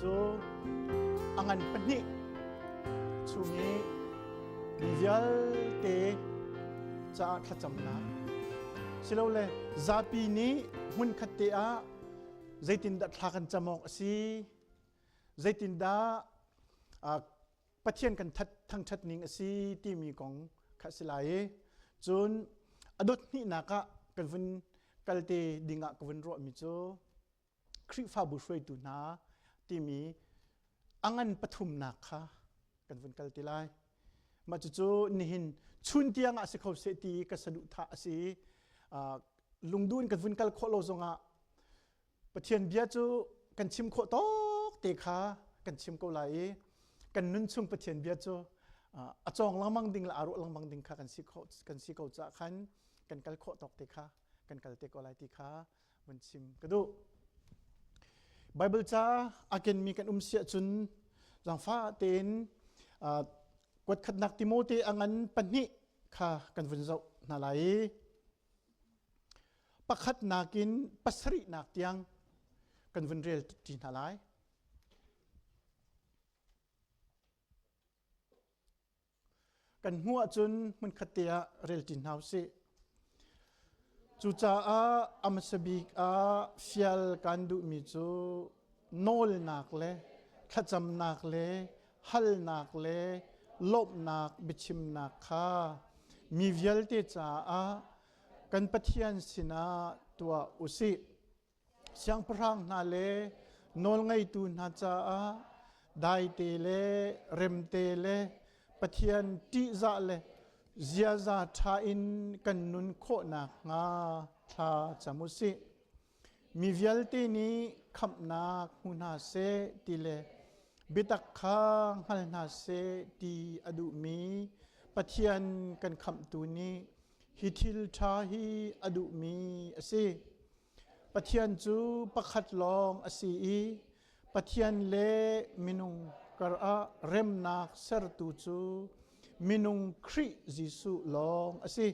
จูอังันปนิช่วงนี้มีเวลเตจะขจำนะสิเราเลยซาปีนี้หุ่นขัดเตะใจตินดาทากันจมอกสิใจตินดาปะเทียนกันทัดทั้งชัดนิ่งสิที่มีของขัดสลายจนอดนี่นักกันวันกัลเตดิ่งกันวันรอมิโจคริฟ้าบุษวยตุนาที่มีอังันปฐุมนักค่ะกันวันกัลเตไลมาจู่ๆนี่หินชุนเตียงสิเขาเสตีกษัตริย์ท่าสิลุงดูนกันวันกัลโคโลซงปะเทียนเบียจูกันชิมโคตอกเตค่ะกันชิมกุไลกันนุ่นชุงปะเทียนเบียจูจองลังมังดิ่งละอารุลังมังดิ่งค่ะกันสิเขาจะขันกันกัลโคตอกเตค่ะกันกัลเตกุไลติค่ะวันชิมกระดูไบเบิลจ้าอาเกนมีกันเสียจุนจังฟ้าเต็นกดขัดนักติโมเตอังันปันนี้ค่ะกันวันเจ้านาไลปักขัดนักินปัสรินักเตียงกันวันเรียลจีนาไลกันหัวจุนมันขัดเตียเรียลจีนเฮาสิจูจ้าอัมสบิกฟิลกันดูมิจูโนลนักเลขจำนักเลฮัลนักเลลบนักบิชิมนักค่ะมีเวลเตจ้ากันปะเทียนสินะตัวอุสิเสียงพรังนาเลนอลไงตูนาจ้าได้เตเลเร็มเตเลปะเทียนติจะเลเจียจาทาอินกันนุนโคนักงาทาจามุสิมีเวลเตนี้คำนักหุนาเซติเลบิตักข้างฮัลนาเซตีอดุมีปะเทียนกันคำตูนี้ฮิทิลทาฮีอดุมีอสิปะเทียนจูปะขัดลองอสีปะเทียนเลมินุงกระเร็มนักเสรตูจูมินุงคริจิสุลองอสิ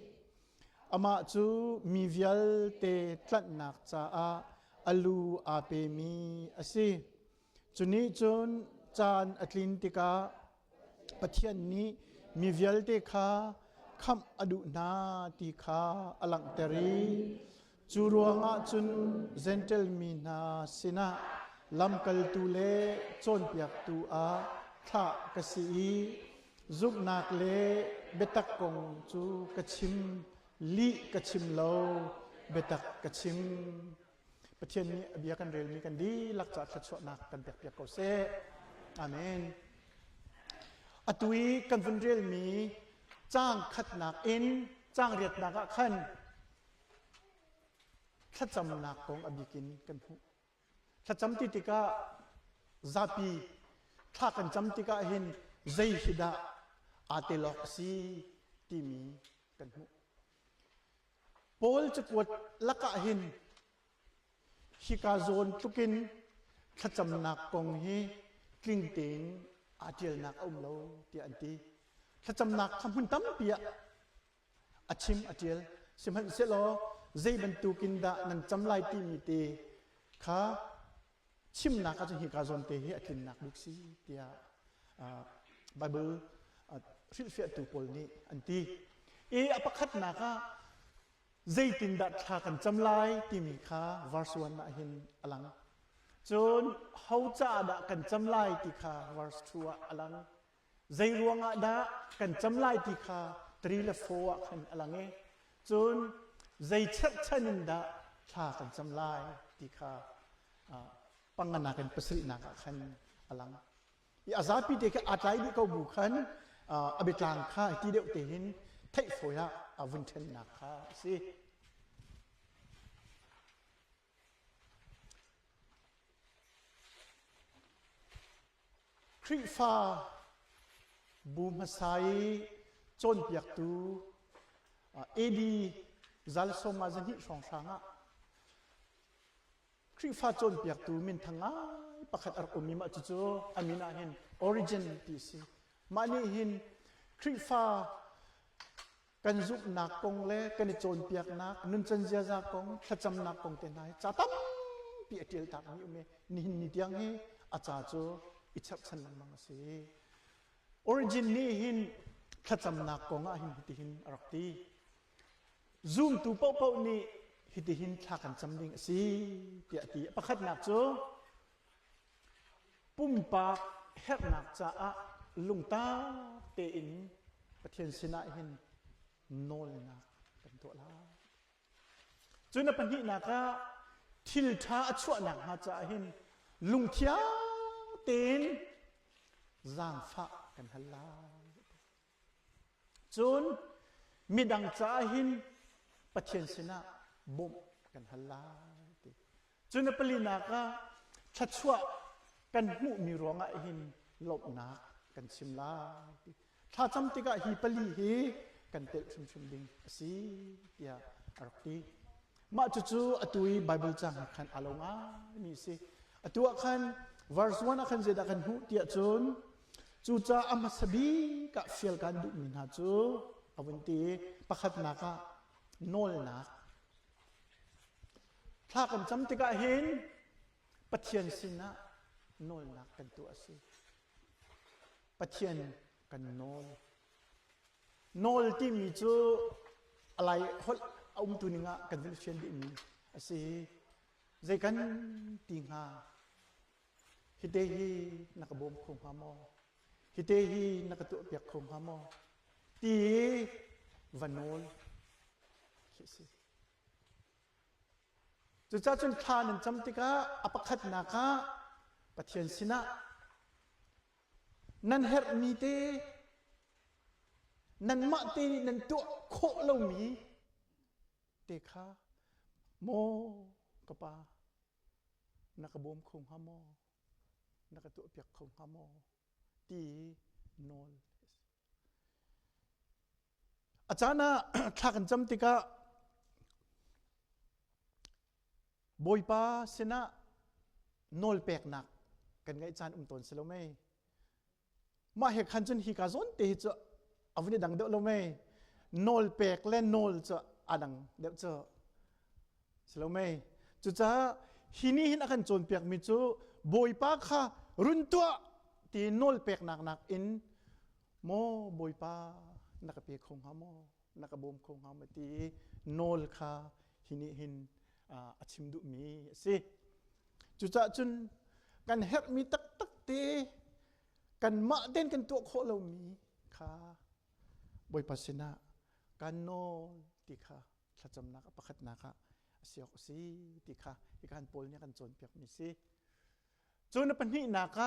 อามาจูมีเวลเตตลัดนักจ้าอลูอาเปมีอสิจุนี้จุนจานอัตลินติกาปะเทียนนี้มีเวลเตคาคำอดุนาติคาอลังเตรีจูรวงจุนเซนเทลมีนาสินะลำกัลตูเลจนเปียกตูอาทากสีจุกนักเลเบตักกงจูกระชิมลีกระชิมโลเบตักกระชิมประเทศนี้เบียกันเรียลมีกันดีลักจัดขัดสวนักกันเปียกเกาเซอาเมนอตุยกันฟันเรียลมีจ้างขัดนักอินจ้างเรียดนักขันขัดจำนักของอบิกินกันผู้ขัดจำติติกาซาปีถ้ากันจำติกาเห็นใจฮิดาอาเตลอกซีที่มีกันผู้โพลจะกวดลักเห็นฮิกาโซนทุกินขจำนักกงฮีกลิ้งเต็งอาเจียลนักอุ้มโลที่อันตีขจำนักคำพูดตั้มเปียอาชิมอาเจียลสิมันเสลอใจบรรทุกินดานันจำลายที่มีเตข้าชิมนักอาจจะฮิกาโซนเตฮีอากินนักลุกซีเตียไบเบิลฟิลเฟียตุโพลนี้อันตีอภัคัดนักใจตินดัดทากันจำลายที่มีข้าวาร์สวันน่ะเห็นอลังจนเขาจะดักันจำลายที่ข้าวาร์สทัวอลังใจรวงดักันจำลายที่ข้าตรีละโฟขันอลังจนใจชัดชันินดาทากันจำลายที่ข้าปังงานากันประสิทธิ์นักขันอลังอาซาปีเด็กอาใจดีเขาบุคันอบิตางข้าที่เดียวเตหินไทยโฟยะอาวินเทนนักข้าสิคริฟ้าบูมไซจนเปียกตูดีจัลสมาจันฮิสองสังะคริฟ้าจนเปียกตูมินทั้งปักขัดอารมณ์มีมาจู่ๆอามินาเห็นออริจินที่สิมานี่เห็นคริฟ้ากันจุกนักกงเล่กันจนเปียกนักนุนจันเจียจากงขจำนักกงเต็นไหนจ้าตั้มเปียกเดียลตักนี่อุเมนินนิดยังเฮ อาจารย์จูอิชับชันลังมังสีออริจินนี่หินขจำนักกงอาหินฮิติหินรักตีซูมตูเป้านี่ฮิติหินทักันจำดิ่งสีเตียตีประคัดนักจูปุ่มปากเฮ็ดนักจ้าลุงตาเตอินประเทศสินาหินโนลนักเป็นตัวละจนปัญหานักทิลท่าชั่วนักหาจ้าหินลุงเทียเตนจางฟ้ากันฮัลลาจนมีดังจ้าหินประเทศสินาบุมกันฮัลลาจนปลีนักชัดชั่วกันหูมีรวงหินลบนักกันชิมลาถ้าจำติกะฮีปลีฮีกันเตะชุมดิงสียาอรักตีมาจู่ๆอตุยไบเบิลจังขันอารมณ์นี่สิอตัวขัน verse 1ขันเจดขันหูเตียจนจู่จ้าอามาสบีกะเฟียลกันดุมินหาจูอวันตีประคัดนักโนลนักถ้ากันจำติกะเห็นปะเทียนสินะโนลนักกันตัวสิปะเทียนกันโนลที่มีจูอะไรฮอลอุ้มตัวนึงอ่ะกันเป็นเชียนดิมีสิใจกันติงหาฮิเตฮีนักบ่มคงหามอฮิเตฮีนักตัวเปียกคงหามอตีวันโนลสิจุดจ้าจนทานันจำติกะอปคัดนักปะเทียนสินะนันเฮร์มีเตนันมาเตนันตัวโคลมีเตค่ะโมกปานักบ่มคงหามอนักตัวเปียกคงหามอตีโนลอาจารย์น่ะถ้ากันจำติกะบอยป้าเสนะโนลเปียกหนักกันไงอาจารย์ตนเสลไม่มาเหตุขันจนฮิกาซอนเตะจะเอาวันนี้ดังเดาเราไม่โนลเปกและโนลจะอดังเดาจะสลไม่จุดจ้าฮินี่หินอากันจนเปียกมิจูบอยป้าค่ะรุนตัวตีโนลเปกหนักอินโมบอยป้านักเปียกคงหามอนักบ่มคงหามตีโนลค่ะฮินี่หินอาชิมดุมีสิจุดจ้าจนกันเฮ็ดมีตักตีกันมาเด่นกันตัวโคเรามีค่ะบอยปัสนากันโนติค่ะถ้าจำนักประคัดนักเสียกสิติค่ะอีการโพลเนี่ยกันจนเปียกมีสิจนปัญหานัก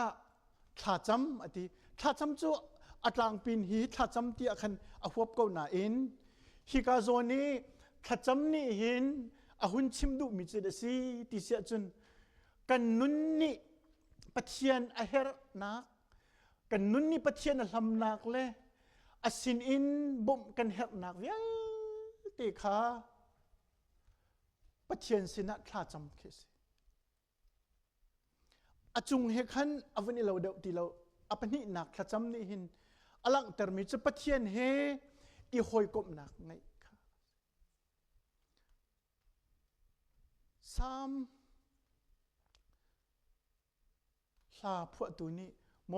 ถ้าจำอดีถ้าจำจู่อัตลังปินฮีถ้าจำที่อาคันอภวบเก่าหน้าอินฮิกาโซนี้ถ้าจำนี่เห็นอาหุนชิมดุมิจิดสิติเสียจนกันนุนนี่ปะเทียนอเฮรนักกันนุนนี่ปะเทียนลำนักเลยอาสินอินบ่มกันเฮรนักเวียติค่ะปะเทียนสินะท่าจำเคสอาจุงเฮขันอวันนี้เราเดาที่เราอปันนี้นักท่าจำนี่หินอลังเตอร์มิจะปะเทียนเฮอีหอยกบนักไงค่ะซ้ำลาพวกตัวนี้โม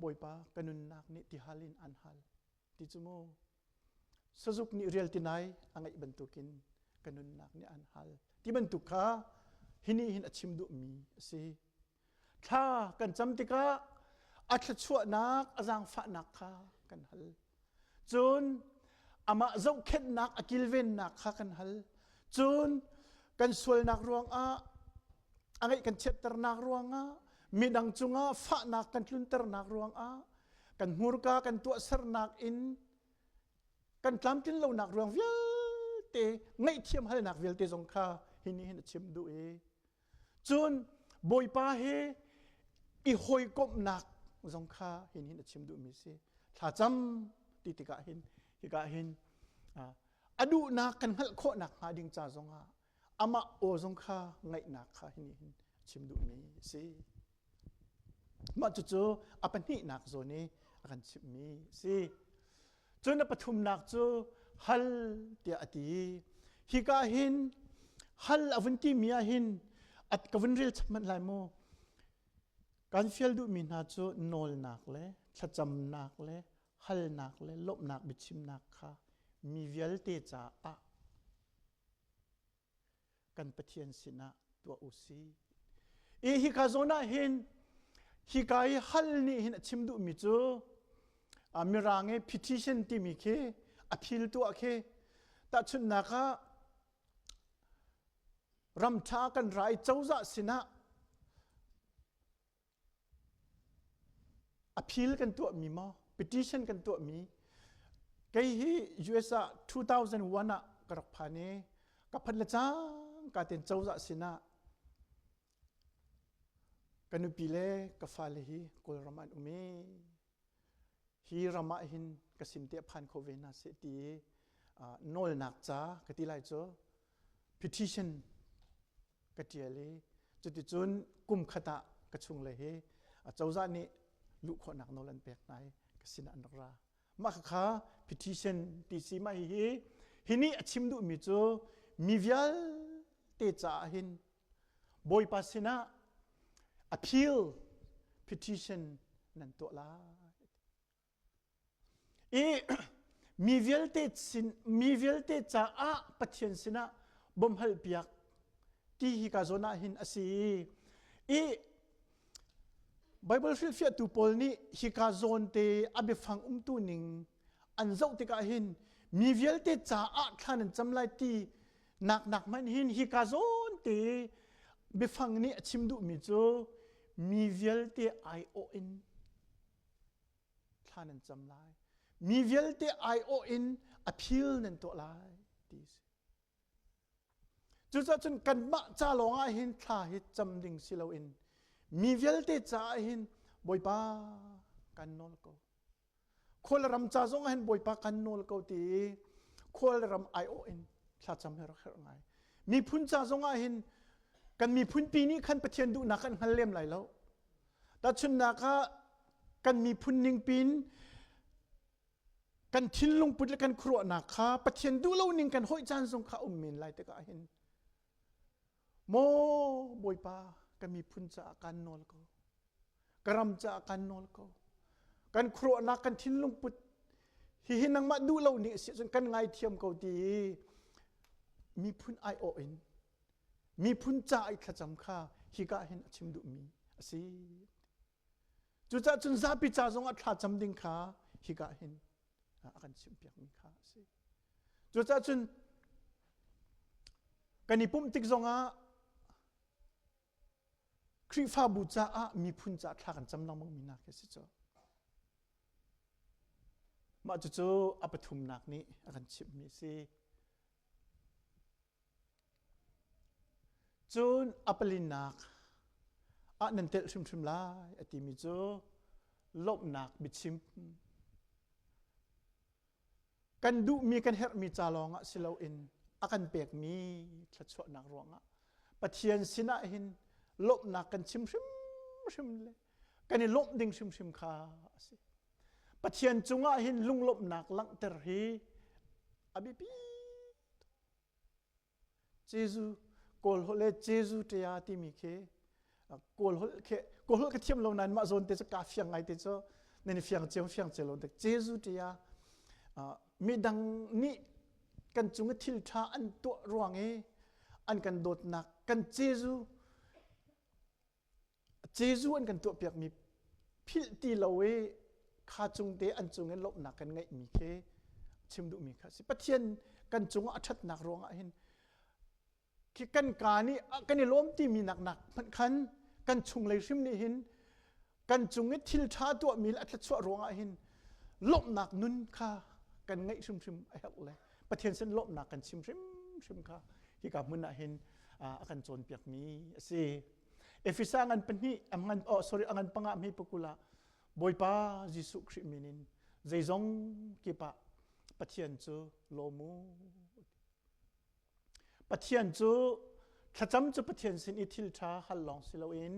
บอยปากันนุนนักนี่ที่ฮาลินอันฮัลที่จมูสจุกนี่เรียลที่ไหนอังไงบรรทุกินกันนุนนักนี่อันฮัลที่บรรทุกค่ะฮินี่หินอชิมดุมีสิถ้ากันจำติกะอัจฉรินักอาจารย์ฝันนักค่ะกันฮัลจนอามาเจ้าเข็ดนักอกิลเวนนักค่ะกันฮัลจนกันสวลนักรวงอังไงกันเช็ดตรนักรวงมีดังจุงฟ้านักกันลุนตรนักรวงกันหูรกากันตัวสรนักอินกันตามกินเรานักรวงเวียเตไงเทียมให้นักเวียเตจงค่าฮินี่หินชิมดูจนบอยป้าเฮอีหอยกบนักจงค่าฮินี่หินชิมดูมิสิถ้าจำติกะหินอดูนักกันหัลโคนักหาดิ่งจ่าจงอามาโอจงค่าไงนักค่ะฮินี่หินชิมดูมิสิมาจู่ๆอปันนี่นักโซนี้อาการชิมมีสิจนปฐุมนักจู่ฮัลเตียตีฮิกาหินฮัลอวันที่มีหินอัดกวันเรียลมันลายโม การเฟียลดูมีนาจูโนลนักเลยชัดจำนักเลยฮัลนักเลยลบนักบิชิมนักค่ะมีเวลเตจ่าอะกันปะเทียนสินะตัวอุซีฮิคาโซนาเห็นฮิกายฮัลนี่เห็นชิมดูมิจูมีรางเอพิทิชันที่มีเคอภิลตัวเคแต่ชุนนักรำชากันไรเจ้าจะสินะอภิลกันตัวมีมั้ย petition กันตัวมีไกฮี US 2001น่ะกระพานีกับพันละจ้างการเต็นเจ้าจะสินะกันนุปีเล่กับฟาลีฮีกอลรามันอุมีฮีรามาหินกับสิมเตียพันโควิดน่ะเสตีโนลนักจ้ากติไลโจ petition กติเอลีจุดจุนกุมขตะกระชุงเลยฮีเจ้าจะนี่ลูกคนนักโนลันเปียกไหนกสินะนักรามาค่ะ petition ที่สีมาฮีฮินี่ชิมดูมิจูมีเวลเตจ่าหินบอยปัสนะ appeal petition นั่นตัวละมีเวลเตสินมีเวลเตจ่าอะปัจเจนสินะบ่มฮัลเปียกที่ฮิกาโซนาหินอสีBible ฟิลตูปอลนี่ฮิกาโซนเตอเบฟังตูนิงอันเจ้าติกาหินมีเวลเตจ่าอะท่านจำไลตีนักมันหินฮิกาโซนเตเบฟังนี่ชิมดูมิโจมีเวลเตไอโอเอ็นท่านจำไลมีเวลเตไอโอเอ็นอพิลนั่นตัวไลดีจุดจนกันบ้าจ้าลงอาหินท่าหิจำดิ่งสิเราเอ็นมีเวลเตจ่าหินบอยปากันนอลก็คนรำจ่าจงหินบอยปากันนอลก็ตีคนรำไอโอเอ็นถ้าจำให้เราไงมีพุนจ่าจงหินกันมีพุนปีนี้ขันประเทียนดูนักกันหันเล่มไหลแล้วแต่ชุนนักกันมีพุนนิงปีนกันทิ้งลงปุดและกันครัวนักประเทียนดูเล่านิงกันห้อยจานทรงข้ามินไหลแต่ก็หินโมบอยปากันมีพุนจ่ากันนอลก็กระรำจ่ากันนอลก็กันครัวนักกันทิ้งลงปุดหินนังมาดูเล่านี่เสียจนกันไงเทียมเขาดีมีพุนไอโอเอ็นมีพุนจ่าอีกขจำข้าฮิกาเห็นชิมดูมีสิจุดจ่าจนซาปิจ่าจงอัฐจำดิ่งข้าฮิกาเห็นกันชิมเปียกมีข้าสิจุดจ่าจนกันนี่ปุ่มติ๊กจงคริฟ้าบูจ่ามีพุนจ่าท่ากันจำลองมังมีนักแค่สิจ้ามาจู่ๆอปทุมนักนี้กันชิมมีสิจูนอัปลินนักนั่นเตะชิมลายอติมิจูลบนักบิชิมกันดูมีกันเฮรมีจ่าลองสิเราอินกันเปียกมีชัดชวนักรวงปะเทียนสินะหินลบนักกันชิมเลยกันนี่ลบดิ่งชิมข้าสิปะเทียนจุงหินลุงลบนักลังเตอร์ฮีอบิปีเจซูกอลฮอลเจซูเตียติมิเคกอลฮอลกเทียมเรานั้นมาโซนเตจะกาเฟียงไงเตจะนี่เฟียงเจเราเด็กเจซูเตียมีดังนี้กันจุงทิลท่าอันตัวรวงอันกันโดดหนักกันเจซูอันกันตัวเปียกมีพิลตีเราข้าจุงเตอันจุงเงินลบหนักกันไงมีเคชิมดูมีค่ะสิปะเทียนกันจุงอัดหนักรวงเห็นที่กันกานี่กันนี่ล้มที่มีหนักมันคันกันชุงเลยชิมนี่เห็นกันจุงเงินทิลท่าตัวมีอัดชั่วรวงเห็นลบหนักนุ่นค่ะกันไงชิมไอ้เหล่ปะเทียนเส้นลบหนักกันชิมค่ะที่กับมันเห็นกันโจนเปียกมีสิเอฟิซ่างันเป็นนี่งันsorryงันปังอามีปกุลาบอยป้ายิสุคริมินินใจจงกีปะปะเทียนจูโลมูปะเทียนจูถ้าจำจูปะเทียนสินอิทิลท่าฮัลลองสิเราอิน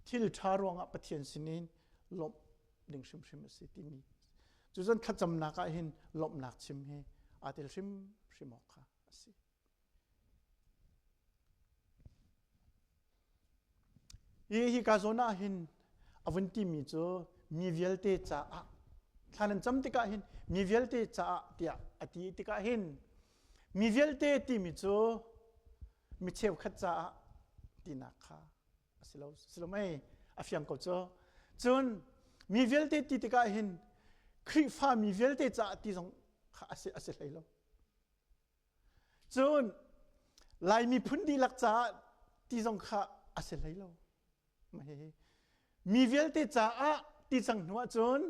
ทิลท่ารวงปะเทียนสินินลบดิ่งชิมสิที่มีจุดนั้นถ้าจำนักหินลบนักชิมเฮอาทิลชิมออกค่ะสิ hi ka zona hin avanti mi chu mi velte cha a thanan cham tika hin mi velte cha tia ati tika hin mi velte ti mi chu mi cheu khat cha tina kha silo mai afyang ko cho chun mi velte ti tika hin khri fa mi velte cha ti jong kha ase leilo chun lai mi phundi lak cha ti jong kha ase leilo mai mi velte cha a ti chang nuwa chun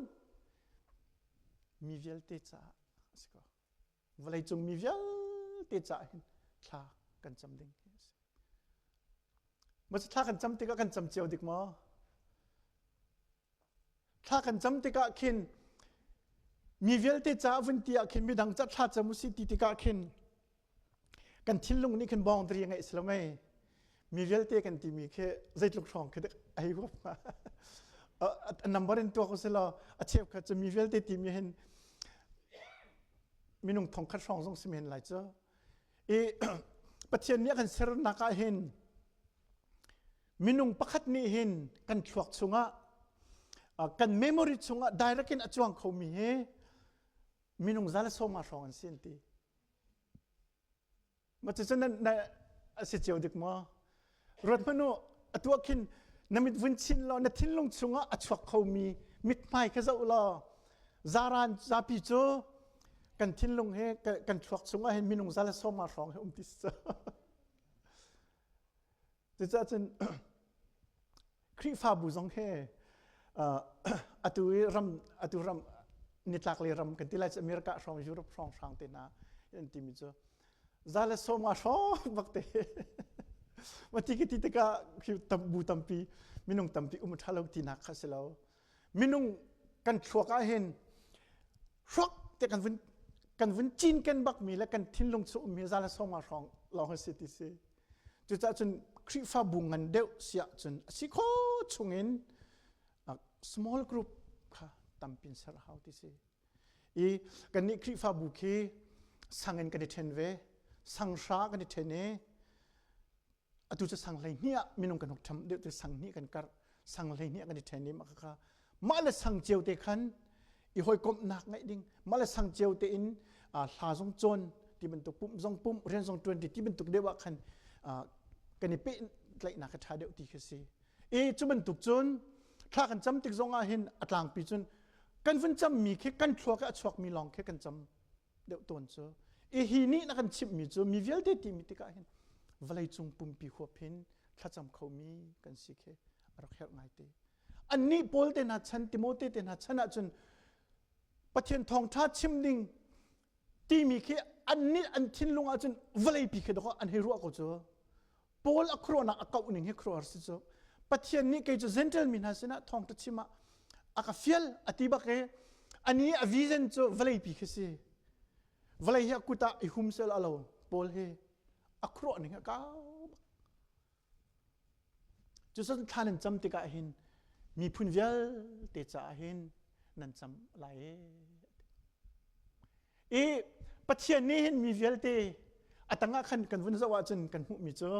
mi velte cha asko valai chung mi velte cha hin thla kan cham ding ma thla kan cham tika kan cham cheu dik mo thla kan cham tika khin mi velte cha vuntia khin mi dang cha thla chamu si ti tika khin kan thilung ni khin boundary ngai islamai mi velte kan ti mi khe zaitluk thong khe ai go number in to ko sela a chep kha mi velte ti mi hen minung thong khat thong jong simen lai cha e pathian ni kan ser na ka hen minung pakhat ni hin kan thuak chunga kan memory chunga direct in achuang khomi he minung zala soma rong sin ti ma chen na ase cheu dik ma rot manu atua khin namit vinchin lo na thinlung chunga achuak khomi mit mai kha zau lo zaran zapi chu kan thinlung he kan thuak chunga hen minung zala soma rong he tis cha chen khri fa bu jong he atu ram nitlak le ram kan tilai america from europe from sang te na en ti mi cho zala soma ro bakte mati ki ti ka bu tampi minung tampi thalo ti na khaselo minung kan thuaka hen rok te kan vun chin kan bak mi la kan thinlung chu mi zala soma rong lo ha city se chu cha chun khri fa bungan deu sia chun si kho chungin small group kha tampin sar how ti se e kan ni khri fa bu khi sangen kan ten ve sang sha kan ten ne atu cha sang lai nia minung kan hok tham deu te sang ni kan kar sang lai nia kan ten ni ma kha ma la sang cheu te khan i hoi kom nak ngai ding ma la sang cheu te in hla jong chon ti ben tuk pum jong pum ren jong 20 ti ben tuk dewa khan kan ni pe tlai na kha tha deu ti kha si e chu ben tuk chon thla kan cham tik zonga hin atlang pi chun kan vun cham mi khe kan thua ka chuak mi long khe kan cham deu ton chu e hi ni na kan chip mi chu mi vel te ti mi ti ka hin valai chung pum pi kho phin thla cham kho mi kan si khe arak her ngai te an ni pol te na chan timote te na chana chun pathian thong tha chim ding ti mi khe an ni an thin lunga chun valai pi khe do an he ru ko chu pol akro na akau ning he kro ar si chu pathian ni ke chu gentleman hasina thong ta chima aka fiel atiba ke ani a vision chu valai pi khe si valai hi akuta I humsel alo pol he akro ning ka chu san thanin cham tika hin mi phun vial te cha hin nan cham lai e pathian ni hin mi vial te atanga khan kan vun zawa chen kan hu mi chu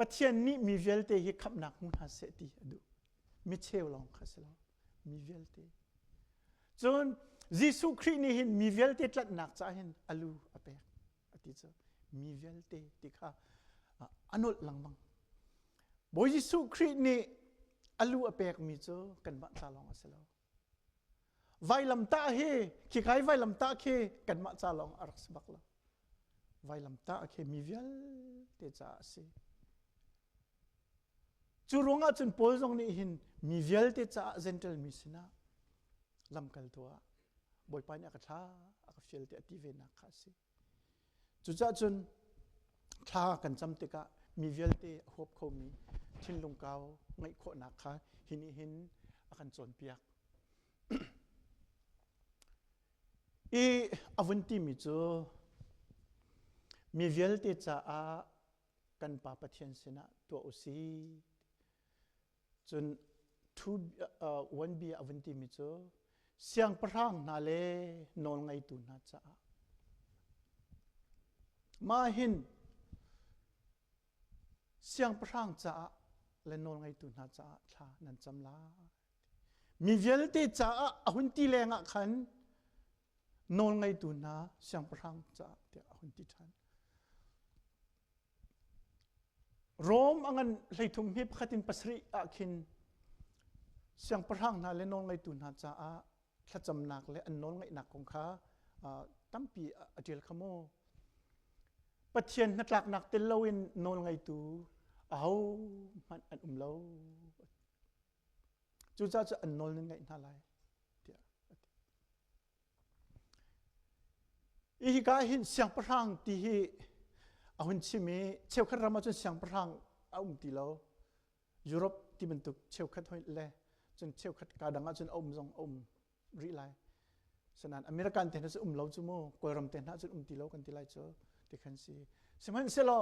pathian ni mi velte hi khap nak mun ha se ti adu mi cheu long khaselo mi velte chon jisu khri ni hin mi velte tlat nak cha hin alu ape ati cha mi velte ti kha anol langbang bo jisu khri ni alu apek mi cho kan ba cha long aselo vai lam ta he ki khai vai lam ta khe kan ma cha long arak sabak la vai lam ta khe mi velte cha se churunga chun pol jong ni hin mi velte cha gentle mi sina lamkal tua boy pa nya ka tha aka fiel te ati ve na kha si chu cha chun tha kan cham te ka mi velte hop kho mi thin lung kaw ngai kho na kha hin akan chon piak e avanti mi chu mi velte cha a kan pa pathian sina to osi chun 1b avanti mi chu siang parang na le nol ngai tu na cha ma hin siang parang cha และนอลไงตุนาจ้าทานันจำลามีเวลเตจ้าหุ่นตีแรงขันนอลไงตุนาเสียงพรังจ้าเดี๋ยวหุ่นตีทันโรมอังันเลยทุ่มฮิบขัดินปัสริอาคินเสียงพรังนาและนอลไงตุนาจ้าถ้าจำหนักและอันนอลไงหนักของข้าตั้มปีอดีลขโมปัจเจียนนักหลักนักเตลลวินนอลไงตูเอามันอันเลาจูจ้าจะอันนอลนึงไงน่าไรเดียวอีกการเห็นเสียงพรังที่เอาหุ่นชิมีเชี่ยวขัดรามาจนเสียงพรังเอาตีเลายุโรปที่มันตุกเชี่ยวขัดหอยเล่จนเชี่ยวขัดกาดังจนจงรีไลฉะนั้นอเมริกันเต็นจะเลาจุโม่กวยรำเต็นจะตีเลากันตีไลเจอที่ขันซีสมัยเสลอ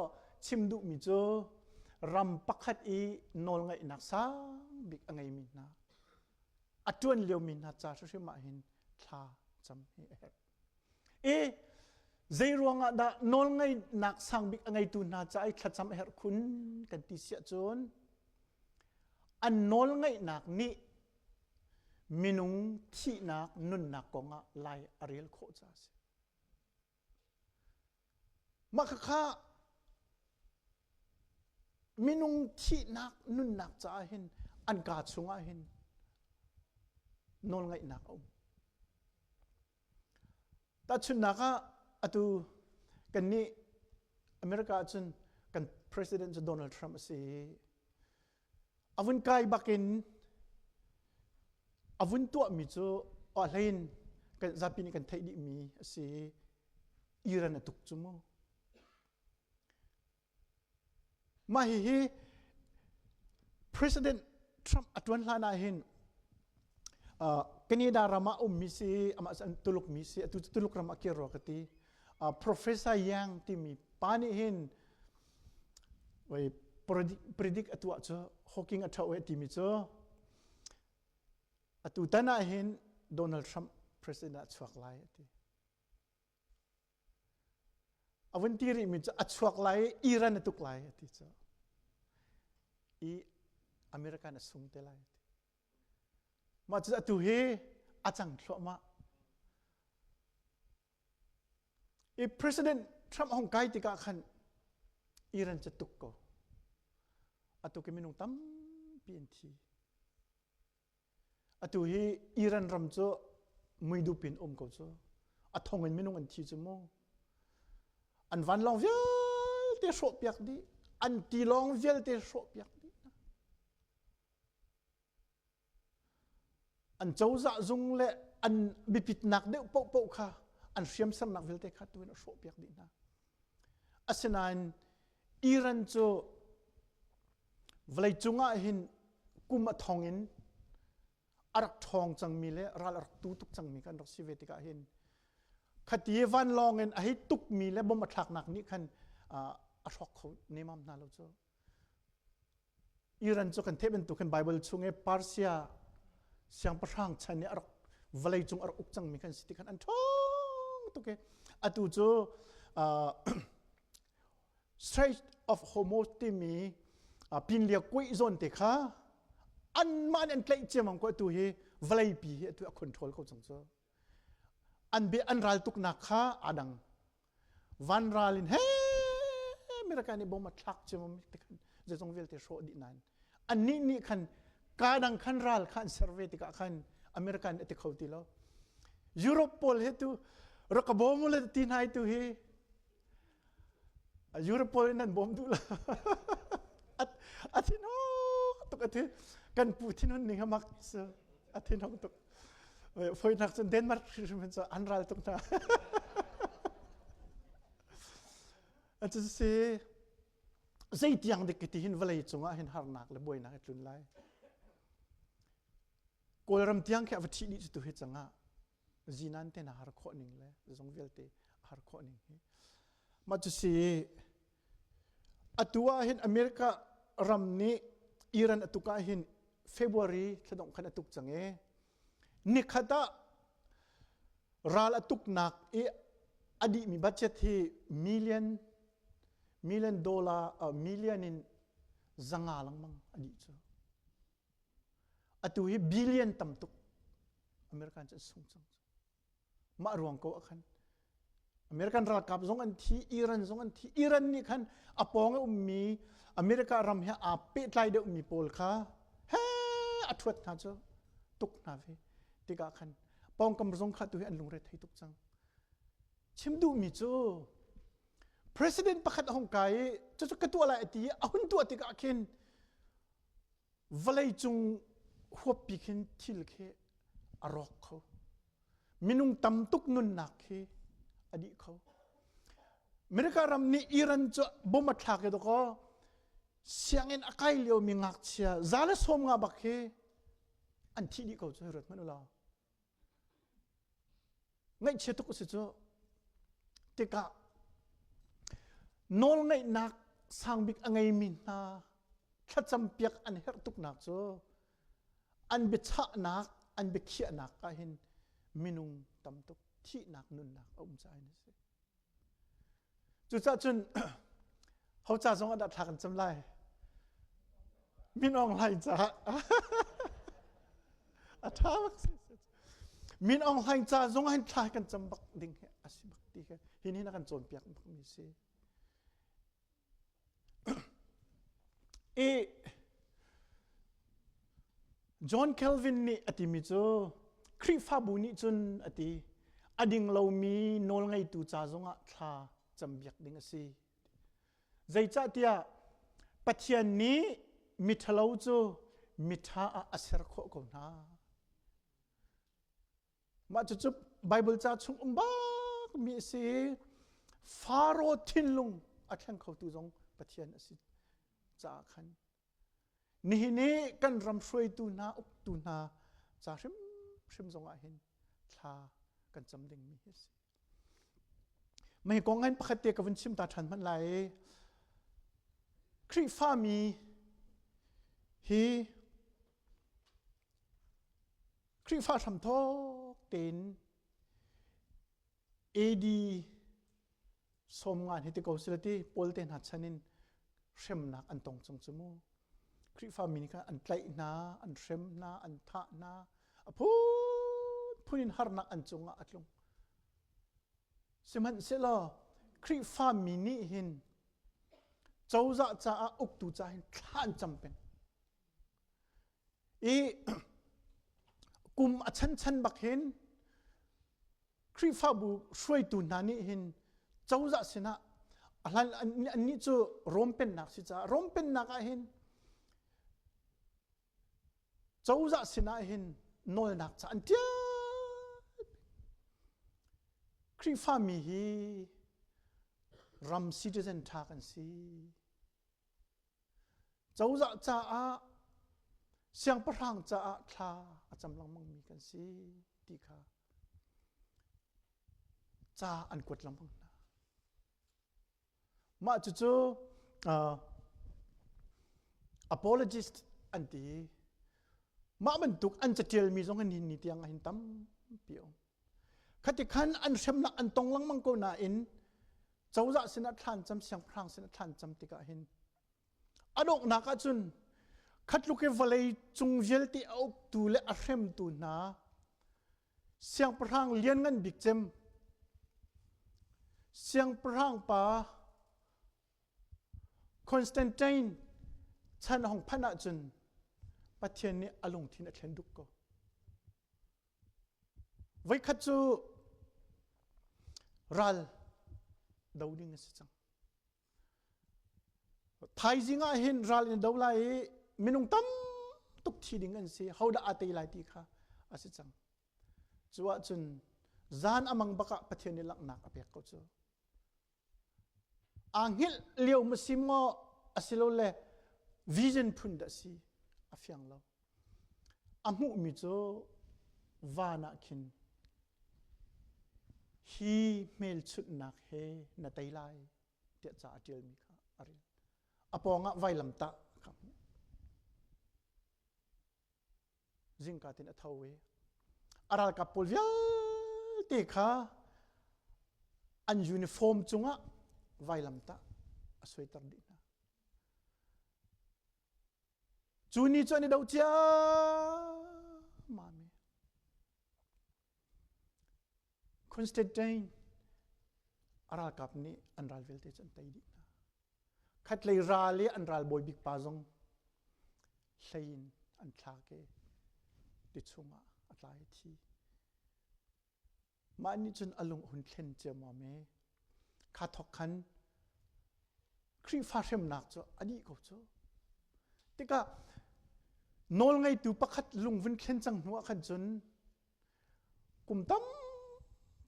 ชิมดุมิโจรำปักขัดอีนอลไงนักสาบิกไงมินาอัจวนเลียวมินาจ่าช่วยมาเห็นทาจำให้ใจรวงอ่ะดานอลไงนักสังบิกไงตุนาจ่าไอ้ขัดจำให้คุณกันติเสียจนอันนอลไงนักนี้มินุงที่นักนุนนักกงอ่ะไล่อาริลโคจ่าสิมาข้ามินุงที่นักนุนนักจ่าเห็นอันกาดสุงเห็นนอลไงนักแต่ชุนนักอะตูกันนี้อเมริกาจนกัน President โดนัลด์ทรัมป์สิอาวุธกายบักินอาวุธตัวมิจูอะไรกันจะเป็นกันไทยดีมีสิอิหร่านตุกจุโมมาฮี President ทรัมป์อัตวันลานาเห็นกันนี้ดารามามิสิอามาสันตุลุกมิสิตุลุกรามาเกี่ยวกับที่Professor yang timi pani hin wai predict atu acho hawking atau timi cho atu tana hin Donald Trump president achuak lai ati avantiri mi cho achuak lai Iran atuk lai ati cho I America na sung te lai ati ma cho atu he achang thlo ma President Trump hong kai tika kan Iran cetuk ko atau keminung tam PNT atau hi Iran ramjo muidupin ko jo athongen minung an thi mo an van long vial te so piak di an ti long vial te so piak di an chauza zung le an bipit nak de po khaอันเสียมสำนักวิลเตคัดตัวนักโชว์เปียกดีนะอาศัยนั้นอิรันโจเวลาจุงอาหินกุมทองอินอารักทองจังมีเลรัลรักตูตุกจังมีกันรักสิเวติกาหินขัดยีวันลองเงินอาหิตุกมีเลบ่มาทักหนักนี้กันอาช็อกเขาเนมัมนาโลโจอิรันโจกันเทเป็นตัวกันไบเบิลจุงเอปาร์เซียเสียงประทังชันเนี่ยรักเวลาจุงอารักอุกจังมีกันสิติกันอันทตุกอตุโจStrait of Hormuz ที่มีพินเลียกุยโซนเตค่ะอันมันอันใกล้เจียมของก็ตัวเฮวลายปีตัวคอนโทรลเขาจังโจอันเบอันรัลตุกนักค่ะอดังวันรัลินเฮ้อเมริกานี่บ่มาทักเจียมมันติกันจะต้องเวลเตโชดีนั้นอันนี้คันกาดังคันรัลคันเซอร์เวติกะคันอเมริกันเอติเขาตีแล้วยุโรปโพลเฮตุรักบอมเลยตีนายตัวเฮยุโรปนั้นบอมดูละอาทิตย์น้องตุกอาทิตย์กันปูที่นั่นนี่ฮะมักเสอาทิตย์น้องตุกฝอยนักจนเดนมาร์กคือมันจะอันรัลตุกนะอาจจะเสียใจที่ยังเด็กที่หินเวลาจงอ่ะหินฮาร์นักเลยบ่อยนักจุนไล่กูรำที่ยังแค่วัตถุนี้ตัวเฮจังอ่ะจีนันเตน่าฮาร์โคนิงเลยจงเวลเตฮาร์โคนิงมาจุสีอัตัวเห็นอเมริการำนี้อิรันอัตุกาเห็นเฟบรุรีแสดงขันอัตุกจังนิคดารัลอัตุกนักอดีมีบัตเจ็ตที่มิลเลียนดอลลาร์มิลเลียน zanga lang mang adi chu atu hi billion tam tuk American cha sung chang ma ruang ko akhan American ral kap zong an thi Iran zong an thi Iran ni khan apong ummi America ram he a pe tlai de ummi pol kha he athwat na chu tuk na ve tika khan pong kam zong kha tu hi an lung re thai tuk chang chim du mi chu president pakhat hong kai chu chu katu ala ati ahun tu ati ka khin valai chung huap pi khin thil khe arok kho minung tam tuk nun nak khe adi kho America ram ni Iran chu bom athak e do ko siangin akai leo mi ngak chia zala som nga bakhe an thi di ko chu rot manula ngai che tuk se chu tika nol ngai nak sang bik angai min na thacham piak an her tuk nak chu an be cha nak an be khia nak ka hin minung tam tuk thi nak nun nak chai na se chu cha chun hau cha zong ada thak an cham lai min ong lai cha a thak min ong lai cha zong han thak kan cham bak ding he asibak ti he hin hin kan chon piak bak mi se e John Calvin ni ati mi chu khri fa bu ni chun ati ading lo mi nol ngai tu cha zonga thla cham biak ding asi zai cha tia pathian ni mi thalo chu mi tha a aser kho ko na ma chu chu Bible cha chung ba mi si faro thinlung a thlang khau tu zong pathian asi cha khan ni ni kan ram shroi tu na uk tu na cha shim zonga hin thla kan cham ding mi hi mai ko ngan pakhat te ka vun chim ta than man lai khri fa mi hi khri fa tham thok ten ad som ngan hi te ko silati pol ten hat chanin shem nak an tong chung chumu khri fa mi ni ka an tlai na an shem na an tha na phunin har nak an chunga atlung siman selo khri fa mi ni hin chawza cha a uk tu cha hin than champen e kum achan chan bak hin khri fa bu shroi tu na ni hin chawza sina alan an ni chu rompen nak si cha rompen nak a hin chawza sina hin nol nak cha an tia khri fa mi hi ram citizen tha kan si chawza cha a siang parang cha a thla acham lang mang mi kan si ti kha cha an kwat lam mang na ma chu chu apologist anti ma man tuk an chatel mi zong an ni tiang hin tam pio khati khan an semna an tong lang mang ko na in chawza sina thlan cham siang prang sina thlan cham tika hin adok na ka chun khatluke valei chung vel ti au tu le a hrem tu na siang prang lian ngan bik chem siang prang pa Constantine chan hong phana chun pathian ni alung thin a thlen duk ko vai khat chu ral dauding se chang thai jinga hin ral in dawlai minung tam tuk thi ding an se hauda atei lai ti kha ase chang chuwa chun zan amang baka pathian ni lak nak apek ko chu anghil leo masimo asilo le vision phun da si afyang lo amu mi chu wana khin hi mel chut nak he na tai lai te cha atil mi kha ari aponga vailam ta kha jingka tin athawi aral ka polvia te kha an uniform chunga vailam ta asoi tar di na จูนี่จวนนี่ดาวเจ้ามาเมคุณสเตดเจนอารากับนี้อันรัลเวลเตจันไตดีนะขัดเลยราลีอันรัลบอยบิกปาซงเลียนอันทาเกติดชงอัตลายทีมานี่จนอารมณ์หุ่นเล่นเจ้ามาเมข้าทอกขันครีฟาเรมนักจ้ะอันนี้ก็จ้ะแต่ก็นอลไงตัวปักขัดลุงวินเล่นจังหัวขันจนกุมตั้ม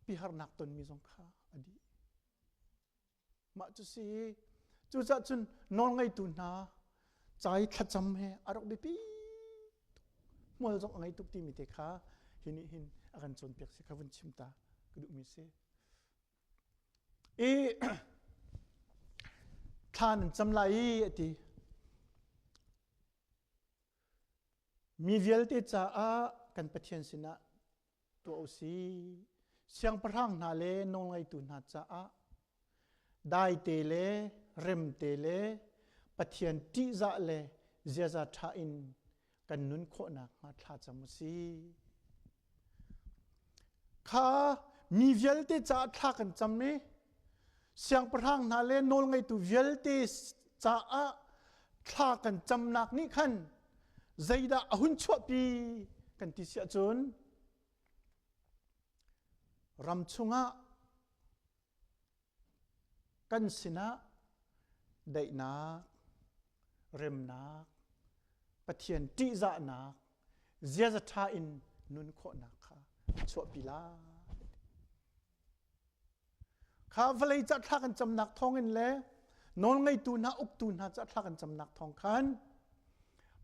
พิหารนักตนมีสงขาอันนี้มาจุสิจุจัดจนนอลไงตัวน่าใจขัดจำเหอารมณ์ดีปีมัวจงไงตุกตีมิเตค่ะหินอาการจนเปียกสิขวันชิมตากระดูกมิเสท่านจำไล่ที่มีเวลที่จะกันปะเทียนสินะตัวอุสีเสียงพระงนาเลนองไงตุนหาจะได้เตเลเริมเตเลปะเทียนที่จะเลเจ้าจะท่าอินกันนุนโคนักมาท่าจมุสีข้ามีเวลที่จะท่ากันจำนี้เสียงพระงนาเลนองไงตุเวลที่จะท่ากันจำนักนี้ขันใจดาหุ่นชั่วปีกันที่เสียจนรำชงกันสินะได้นักเริมนักปะเทียนติจานักเจ้าจะท่าอินนุนโคนักค่ะชั่วปีลาข้าเวลาจะท่ากันจำนักทองอินเล่นอนไงตูน่าอุกตูน่าจะท่ากันจำนักทองขัน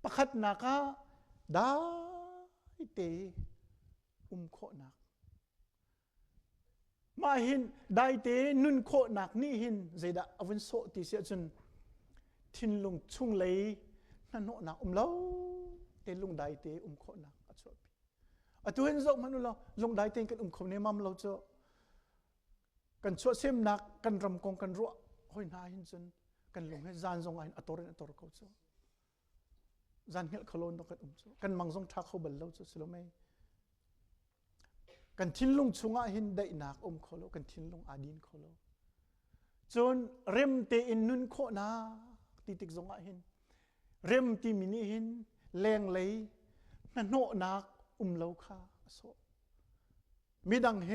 ประคัดนักได้เตโคนักมาหินได้เตนุนโคนักนี่หินใจดาอวันโซติเสียจนทินลงชุ่งเลยนั่นโนนักเล่าเตลงได้เตโคนักอัศวปีตัวเห็นจบมันเราลงได้เตกันโคเนมัมเราจะกันชั่วเสียมนักกันรำกองกันรัวห้อยนาหินจนกันลงให้จานทรงไอ้อัตโตเรนอัตโตรเขาจะจานเฮลคโลนต้องกันมังทรงทักเขาบัลเราจะสิลไม่กันทิ้งลงชงหินได้นักเขาโลกันทิ้งลงอาดินเขาโลจนเริ่มเตอินนุนโคนาติติกจงหินเริ่มตีมินิหินแรงเลยนั่นโนนักเล่าค่ะโซมีดังเฮ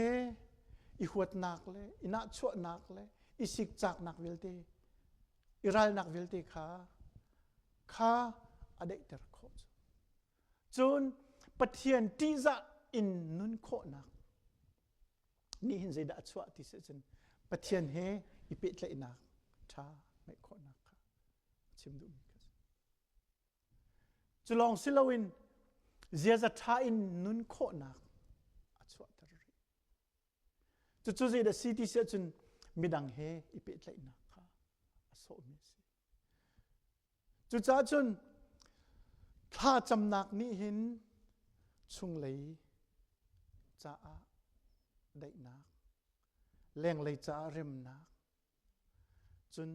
อีหัวนักเลยอีนักชั่วนักเลยอีสิกจากนักเวลเตอีรัลนักเวลเตค่ะอดีตเตอร์โคจนปะเทียนที่จะอินนุนโคนักนี่เห็นใจดัชวะที่เสจนปะเทียนเฮอีเป็ดเลยนักช้าไม่โคนักค่ะชิมดูมีกันจะลองสิลาวินเจ้าจะท่าอินนุนโคนักอัชวะเตอร์จะจู่ๆเดสิที่เสจนมีดังเฮอีเป็ดเลยนักค่ะอโศมิสิจู่จ้าจนถ้าจำนักนี้เห็นชุงเลยจะได้นักแรงเลยจะเริ่มนักจน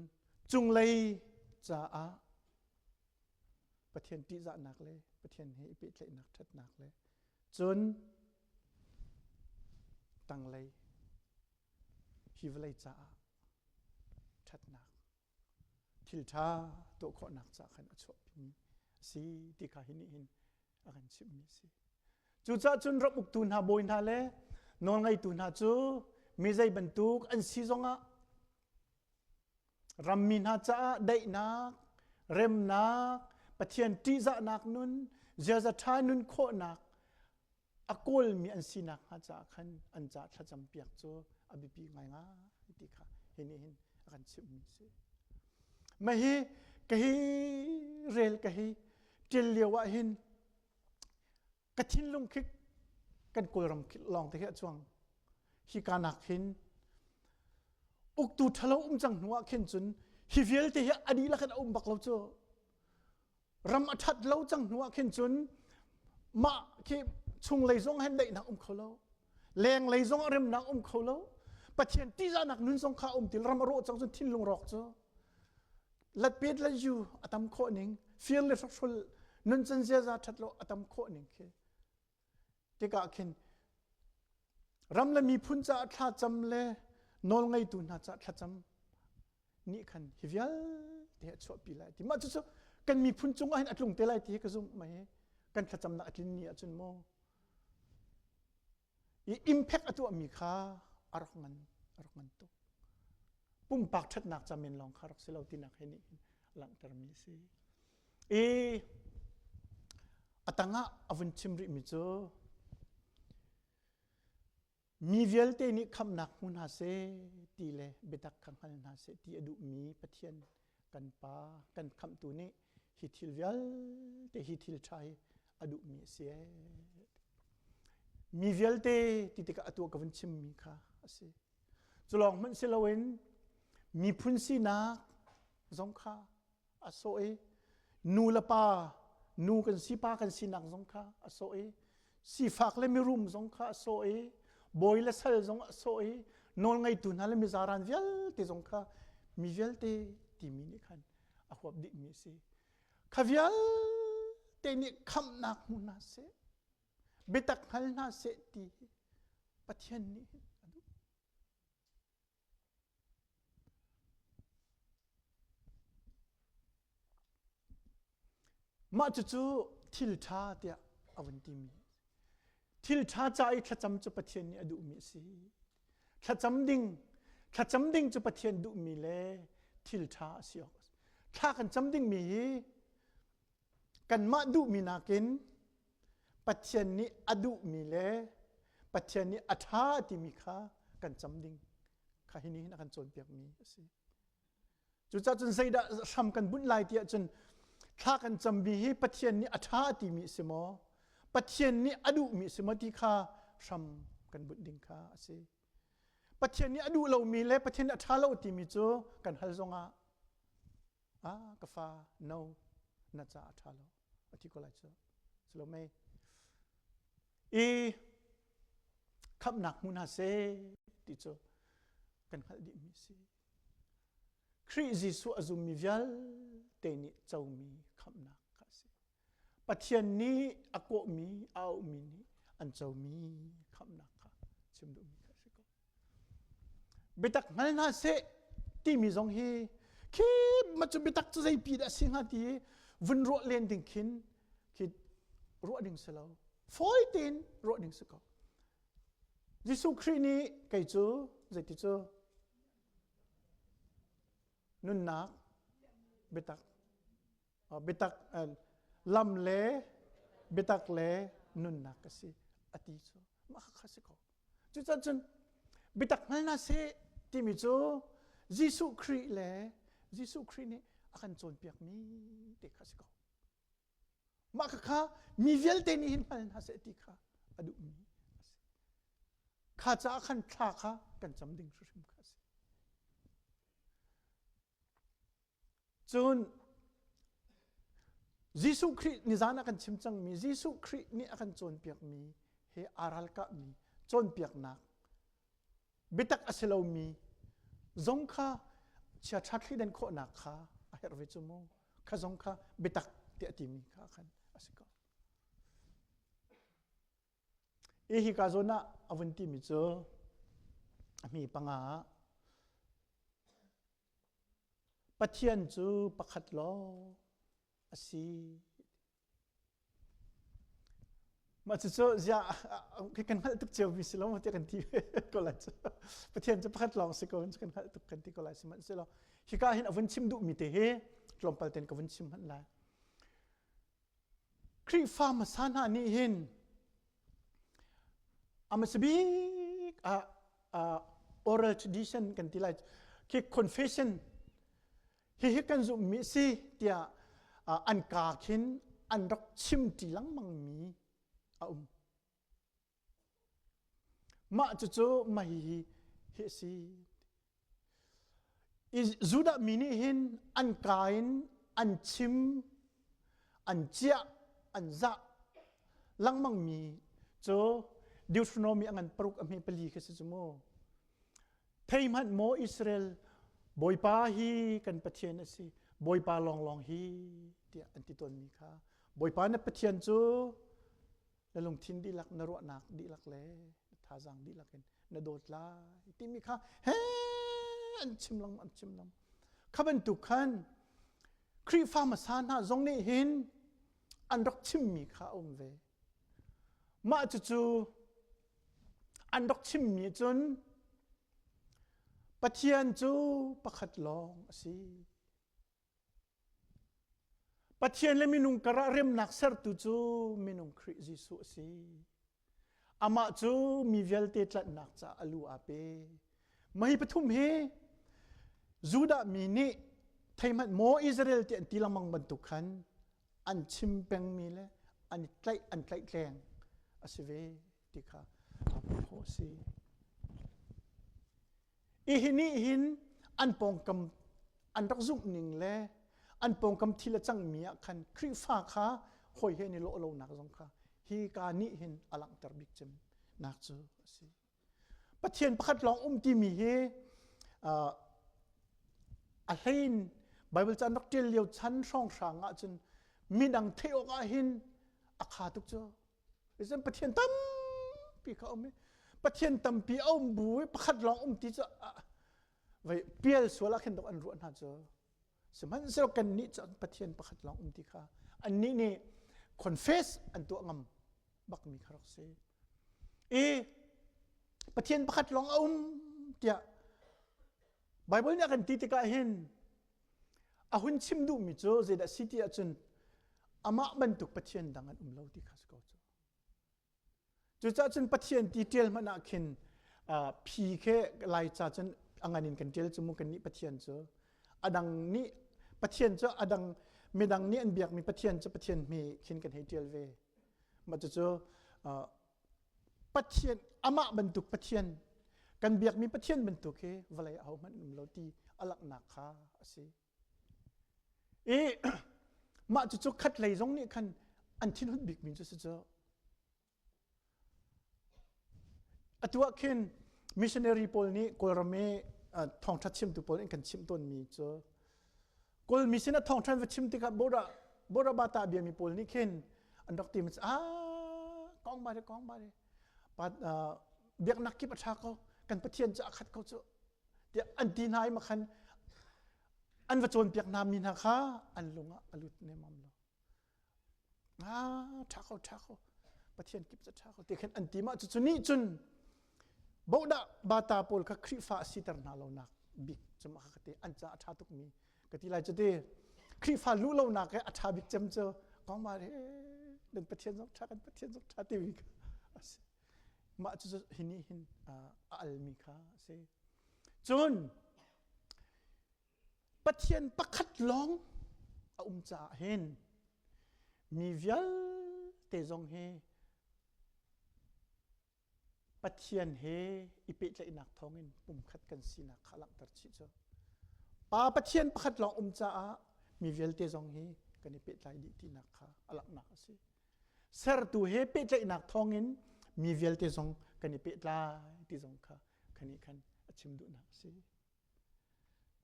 จุงเลยจะประเทศที่จะนักเลยประเทศให้ปิดเลยนักทัดนักเลยจนตั้งเลยฮิวเลยจะทัดนักทิลท่าตัวขอนักจะขันอชอบนี้สีที่ข้าเห็นอาการชิมมีสิจู่จ้าจนรับอุกตุนหาบอยนาเลนอนไงตุนหาจูมีใจบรรทุกอันซีซงรำมินหาจ้าได้นักเริ่มนักปะเทียนที่จะนักนุนเจ้าจะท่านุนโคนักอากลมีอันซีนักหาจ้าขันอันจ้าถ้าจำเปียกจูอบิปีง่ายง่ายที่ข้าเห็นอาการชิมมีสิไม่เฮกะฮีเรลกะฮีเจลเลียวะหินกระทิ้นลงคิกกันกุยรำลองที่เหตุจวงฮิกานักหินอุกตูทะเลาจังหัวเข็นจนฮิเวลที่เหตุอดีละกันบักเราเจอรำอัดเราจังหัวเข็นจนมาที่ชุงเลยซงให้ได้นักเขาเราแรงเลยซงเริ่มนักเขาเราปะเทียนที่จะนักนุนซงข้าติลรำโรจังจนทิ้นลงรอกเจอลัดเป็ดลัดยูอาตมโคนิงฟีลเลฟฟุล nun chan zia za that lo atam kho ning khe te ka khin ram la mi phun cha tha cham le nol ngai tu na cha tha cham ni khan hivial te cho pi lai ti ma chu kan mi phun chung a hin atlung te lai ti ka zum mai kan tha cham na atlin ni achun mo i impact atu mi kha arokngan to pum pak that nak chamin long kharak selo ti nak heni lang termi si atanga avun chimri mi cho mi velte ni kham nak hun ha se ti le betak khang hal na se ti adu mi pathian kan pa kan kham tu ni hi thil vial te hi thil thai adu mi se mi velte ti te ka atu ka vun chim mi kha ase chulong man se lowen mi phun si na zong kha aso e nu la pa nu kan si pa kan si nak zong kha aso e si fak le mi rum zong kha aso e boy la sal zong aso e nol ngai tu na le mi zaran vial te zong kha mi vial te ti mi ni khan a huap di mi se khavial te ni kham nak mu na se betak hal na se ti pathian ni ma chu thil tha tia awanti mi thil tha chai thacham chu pathian ni adu mi si thacham ding chu pathian du mi le thil tha siok tha kan cham ding mi kan ma du mi na kin pathian ni adu mi le pathian ni atha ti mi kha kan cham ding kha hini na kan chon piak mi si chu cha chun sei da sam kan bun lai tia chun tha kan cham bi hi pathian ni atha ti mi simo pathian ni adu mi simo ti kha sam kan bun ding kha ase pathian ni adu lo mi le pathian atha lo ti mi chu kan hal zonga ka fa no na cha atha lo ati ko lai chu slo mai khap nak mun ha se ti chu kan hal di mi si khri jisu azum mi vial te ni chau mi khap nak kha se pathian ni ako mi au mi ni an chau mi khap nak kha chim du mi kha se ko betak ngal na se ti mi zong hi khi ma chu betak chu zai pi da sing ha ti vun ro len ding khin ki ro ding se lo foi tin ro ding se ko jisu khri ni kai chu zai ti chu nun nak betak lam le betak le nun nak kasi ati chu ma kha se ko chu cha chun betak ngal na se ti mi chu jisu khri ni akan chon piak mi te kha se ko ma kha mi vel te ni hin hal na se ti kha adu mi kha cha khan thla kha kan cham ding su rim kha se chun jisu khri ni zana kan chim chang mi jisu khri ni akan chon piak mi he aral ka mi chon piak nak betak aselo mi zong kha cha thatli den kho nak kha a her ve chumo kha zong kha betak te ati mi kha khan asiko hi ka zona avanti mi cho mi panga pathian chu pakhat lo asi ma chu zia ke kan hal tuk cheu mi silo ma te kan ti ko la chu pathian chu pakhat lo se ko kan hal tuk kan ti ko la si man silo hi ka hin avun chim du mi te he tlompal ten ka vun chim han la kri farm sana ni hin amasabi oral tradition kan ti lai ki confession hi kan zu mi si tia an ka khin an rak chim ti lang mang mi ma chu ma hi si is zuda mini hin an kain an chim an chia an za lang mang mi cho Deuteronomy angan paruk ami pali kasi sumo theiman mo Israel boy pa hi kan pathian si boy pa long hi tia antiton mi kha บอยปานปะเทียนจูแล้วลงทินดีลักนรวนักดีลักเล่ท่าจังดีลักเห็นนโดดลายที่มีข้าเฮ้อันชิมลำข้าเป็นตุขันครีฟ้ามาสานหาจงนี่หินอันรักชิมมีข้าอมเวมาจู่อันรักชิมมีจนปะเทียนจูประคัดลองสิปะเทียนเลยมินุงกระเริ่มนักเสร์ตุจูมินุงคริสจิสุสิอามาจูมีเวลเตตลัดนักจะอลูอาเปไม่ปฐุมเฮจูดามีนี่ไทยมันโมอิสราเอลเตียนตีลังมังบรรทุกขันอันชิมเปงมีเลยอันไกลแกงอาศัยติค่ะอาบุโฮสีอีหินี่หินอันปองกำอันรักจุกนิ่งเลยอันปองกำทีละจังมีขันคริฟ้าข้าหอยเฮนิโลโลนักจงข้าฮีกานี่หินอลังตรบิกจมนักจูสิปะเทียนพัดลองที่มีเฮอะไรไบเบิลจันทร์เดียวชั้นช่องสางจนมีดังเทโอกาหินอาคาตุกจ้าดิฉันปะเทียนตั้มปีเขาไม่ปะเทียนตั้มปีเอาบุยพัดลองที่จะไว้เปียลสวลักเห็นดอกอันรุ่นหาจ้าสมัยเสร็จกันนี้จะปะเทียนพัดลองที่ข้าอันนี้นี่confess อันตัวงำบักมีคารักเซปะเทียนพัดลองเดียไบเบิลเนี่ยกันตีติกาเห็นอาหุ่นชิมดูมิโจเจดสิติอาจนอามาบรรทุกปะเทียนดังอันเล่าที่ข้าสกอจูจ้าจนปะเทียนดีเทลมันอาคินพีแค่ลายจ้าจนอังานินกันเทลจมูกกันนี้ปะเทียนเจออดังนี้ปะเทียนเจออดังไม่ดังนี้อันเบียกมีปะเทียนจะปะเทียนมีคินกันให้เทลเวมาจะเจอปะเทียนอามาบรรทุกปะเทียนกันเบียกมีปะเทียนบรรทุกเฮวลัยเอามันเล่าที่อลักนักข้าสิมาจู่ๆขัดไหลตรงนี้คันอันที่นู้นบิ๊กมินจะเจอตัวเคนมิชชันนารีพอลนี้กอลเมทองทัดชิมตัวพอลเองกันชิมต้นมีเจอกอลมิชชันนาทองทัดชิมติกับโบราบาตาเบียมีพอลนี้เคนอันดักตีมันกองบาร์ปัดเบียกนักกิปัชาเขากันปะเทียนจะขัดเขาเจอเดี๋ยวอันดีนายมาคันอันวัจจุนเปียกนามินาข้าอันลงอลุดเนมัมโลทักเขาปะเทียนกิบจะทักเขาแต่เห็นอันดีมาจุดนี้จุนบ่ดาบาตาโพลกับคริฟ้าสิตรนาเรานักบิ๊กจะมาขัดอันจะอัฐาตุกมีกติไลจะได้คริฟ้ารู้เรานักอัฐาบิ๊กจำเจอกองมาเดินปะเทียนสองทักกันปะเทียนสองทักตีวิกมาจุดหินอัลมิค่ะเซจุนปะเทียนประคัดลองจ่าเห็นมีเวลเตจงเฮปะเทียนเฮอีเปจะอินักทองเงินปุ่มขัดกันสินักขลังตัดชิจปะเทียนประคัดลองจ่ามีเวลเตจงเฮกันอีเปใจดีที่นักขาอลักนักสิเสร์ตูเฮเปจะอินักทองเงินมีเวลเตจงกันอีเปใจที่จงขาคันนี้คันชิมดูนักสิ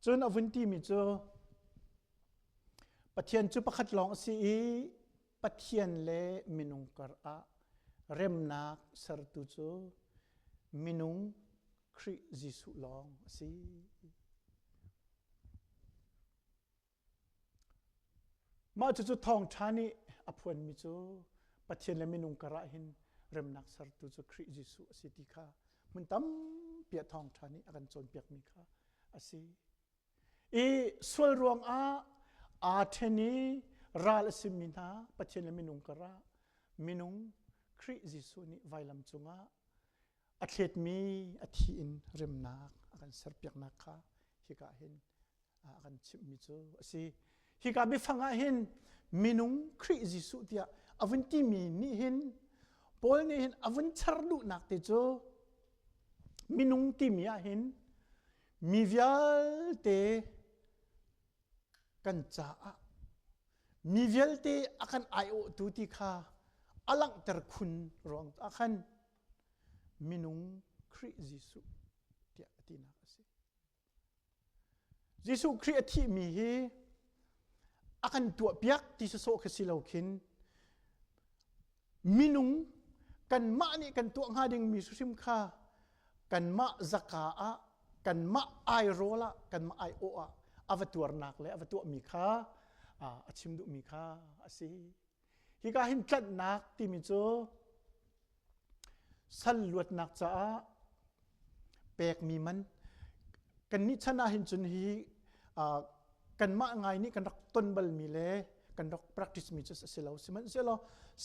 จนอวันที่มีจูปะเทียนจูประคัดลองสิปะเทียนเล่มินุงกระเริ่มนักสร์ตุจูมินุงคริจิสุลองสิมาจู่ๆทองชานีอภวนมิจูปะเทียนเล่มินุงกระหินเริ่มนักสร์ตุจูคริจิสุสิติค่ะมันตั้มเปียทองชานีอาการจนเปียกมีค่ะสิส่วนรวงเทนีราลสิมินาปะเชนมินุงกระมินุงคริจิสุนิไวลัมจุงอัตเลตมีอัฐินเริมนักอาการสร์เปียกนักค่ะฮิกาเห็นอาการชิมมิจูสิฮิกาบิฟังเห็นมินุงคริจิสุเดียอวันที่มีนี่เห็นพอลนี่เห็นอวันชาร์ดุนักเตจูมินุงที่มีเห็นมีเวลเตกันจ้ามีเวลเตอาการไอโอตุติค่ะอลังเตอร์คุณรองอาการมินุงคริจิสุเดียตินักสิจิสุคริที่มีเฮอาการตัวเปียกที่จะโซกสิลาคิน มินุงกันมะนี่กันตัวงาดิงมีสุสิมค่ากันมะจักาอะกันมะไอโรละกันมะไอโออะอวตัวนักเลยอวตัวมีค่าชิมดุมีค่าสิฮิกาหินจัดนักที่มิจูสัลลวดนักจ้าเปกมีมันกันนิชนะหินจุนฮีกันมะไงนี่กันรักต้นบลมีเลกันรัก practice มีจุดสิลาวสิมันสิลาว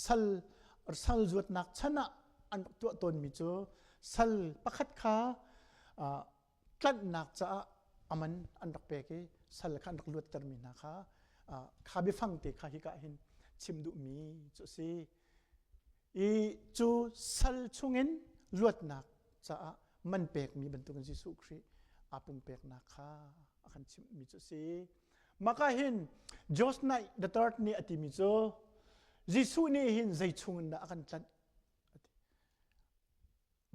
สัลจวดนักชนะอันตัวตนมีจูสัลประคัดขากันนักจ้าอามันอันรักเปกสัลกันรักลวดเตอร์มีนะคะข้าบิฟังติข้าฮิกาหินชิมดุมีจุดสิอีจูสัลชุงินลวดนักจ้ามันเปกมีบรรทุกันยิสุครีอาปุงเปกนักข้าakan chim mi chu si maka hin jos nai the third ni ati mi chu jisu ni hin zai chung na akan tlan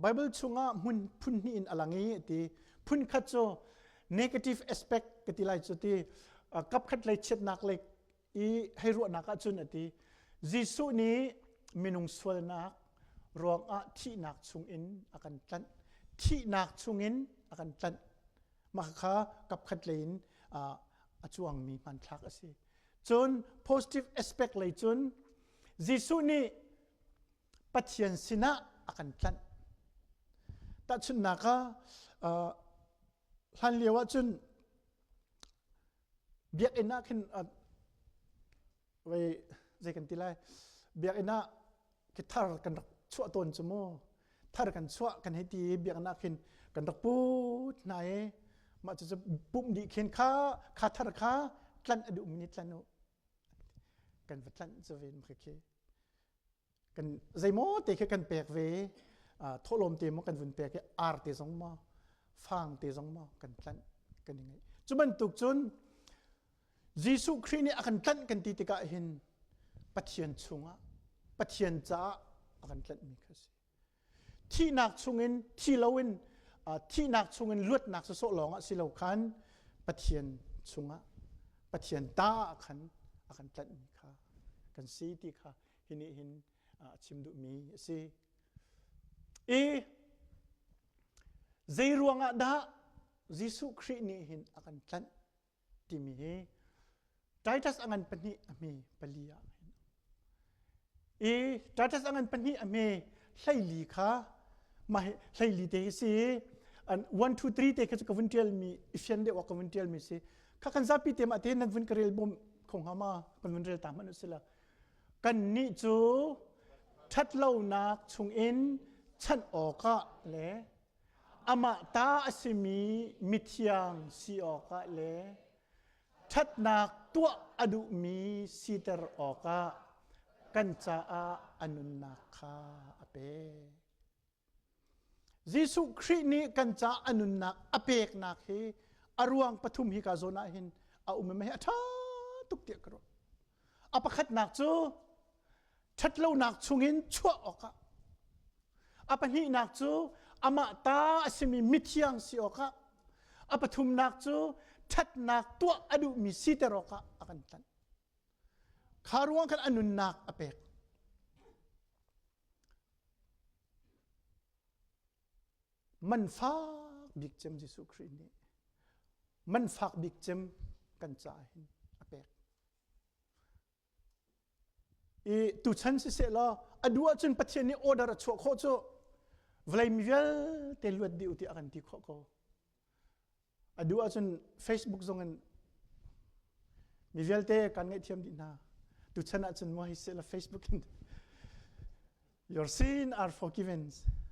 bible chunga mun phun ni in alangi ati phun khat cho negative aspect kati lai chu ti kap khat lai chet nak lai i heiru na ka chun ati jisu ni minung swal nak rong a thi nak chung in akan tlan thi nak chung in akan tlan makaกับขัดเลนจวงมีมันทักสิจน positive aspect เลยจนยิสุนี่ปัจจัยสินะอาการทันแต่ชุนนักฮันเลียวว่าจนเบียกอินะขึ้นไว้ใจกันทีไรเบียกอินะคิดทาร์กันชั่วตนจมูกทาร์กันชั่วกันให้ดีเบียกอินะขึ้นกันรักปูดไหนมาจะปุ่มดีเขียนขาทาร์ขาตลันอดุมินิตลันุกันวัดตลันจะเวนมาเกกันใจโม่เตะกันเปียกเวทลมเตะมกันวุ่นเปียกอาร์เตะสองมาฟังเตะสองมากันตลันกันยังไงจุบันตุกจุนยิสุครีนี่อากันตลันกันตีติกาหินปัจเจียนชุงะปัจเจียนจ้าอากันตลันมีคือที่นักชุงินที่เลวินที่นักชงเงินลวดนักสุโลงสิเราขันปะเทียนชงปะเทียนตาขันอาการจัดมีค่ะกันซีที่ค่ะหินหินชิมดุมีสิใจรวงดายิสุครีนี่หินอาการจัดที่มีใจทัศอันเป็นนี่อเมปลียใจทัศอันเป็นนี่อเมใช่ลีค่ะมาใช่ลีเตสิอัน1 2 3เตะก็วันเดียวมีอิฟยันเดว่าวันเดียวมีสิข้ากันซับปีเตมาเทนันวันกระเรลบอมคงหามากันวันเดียวตามมนุษย์ละกันนี่จูชัดเล่านักชงอินฉันออกะเล่อามาตาอสิมีมิทยังสีออกะเล่ชัดนักตัวอดุมีสีเตอร์ออกะกันจ้าอนุนักข้าเปยิสุครีนี่กันจ้าอนุนักอเปกนักฮีอรวงปฐุมฮิกาโซนาหินเอาไม่ให้ท่าตุกเตียกรออปขัดนักจูชัดเล่านักชุงินชั่วออกะอปหินักจูอามาตาอสิมีมิทยังสิออกะอปฐุมนักจูชัดนักตัวอดุมีสิเตรอกะอากันตันขารวงกันอนุนักอเปกมันฝากบิกเจมยิสุครีนี่มันฝากบิกเจมกันจ่ายอเปกตุชันสิเสละอดัวจนปัจเจนี่ออเดอร์ชัวโคโจวลายมิเวลเตลวดดิอุติอากันติโคโคอดัวจน Facebook ซงกันมิเวลเตกันไงเทียมดินาตุชันอาจนว่าฮิเสละ Facebook your sin are forgiven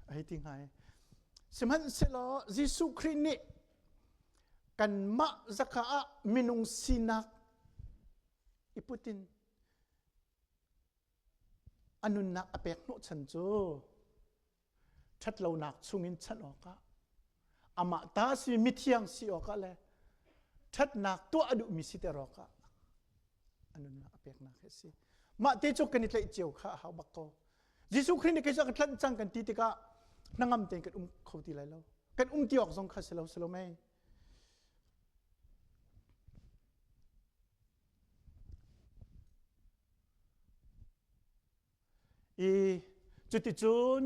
ไอ้ทิ้งหายสมัยเสละยิสุครีนี่กันมะจักอามินุงสินักอิปุตินอนุนักอเปกโนชันจูชัดเรานักชุงินชันออกะอามาตาสิมิทยังสิออกะเลยชัดนักตัวอดุมิสิเตรอกะอนุนักอเปกนักเฮสิมาเตจุกันนิดเลยเจียวข้าหาบักโกยิสุครีนี่ก็จะกันจังกันตีติกะนั่งงำเต็งกันเขาตีไรแล้วกันตีออกสงข้าเสลาเสลาไม่ อีจุดที่จูน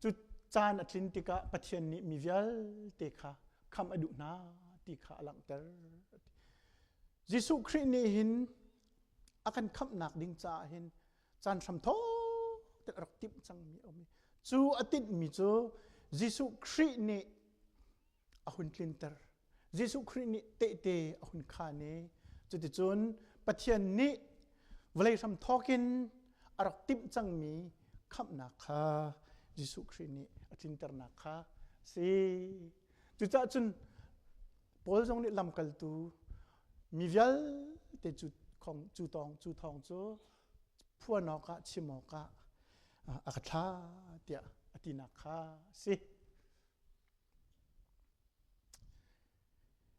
จุดจานอัตลินติกะปะเทียนนี้มีเวลเตค่ะคำอดุนาติค่ะหลังเตอร์ยิสุครินี่หินอาการคำหนักดิ่งจ่าหินจานทำท้อแต่รักติบจังมีอมีจูอติดมีจูยิสุครินี่อาหุนคลินเตอร์ยิสุครินี่เตะอาหุนขานี่จุดที่จูนปะเทียนนี้เวลาทำท้อกินรักติบจังมีคำหนักค่ะยิสุครินี่อตินเตอร์หนักค่ะสิจุดจ่าจุนพอลจงนี่ลำกัลตูมีเวลแต่จุดของจูทองจูพวกนอกะชิมอกะอากาศเตียอตินักค่ะสิ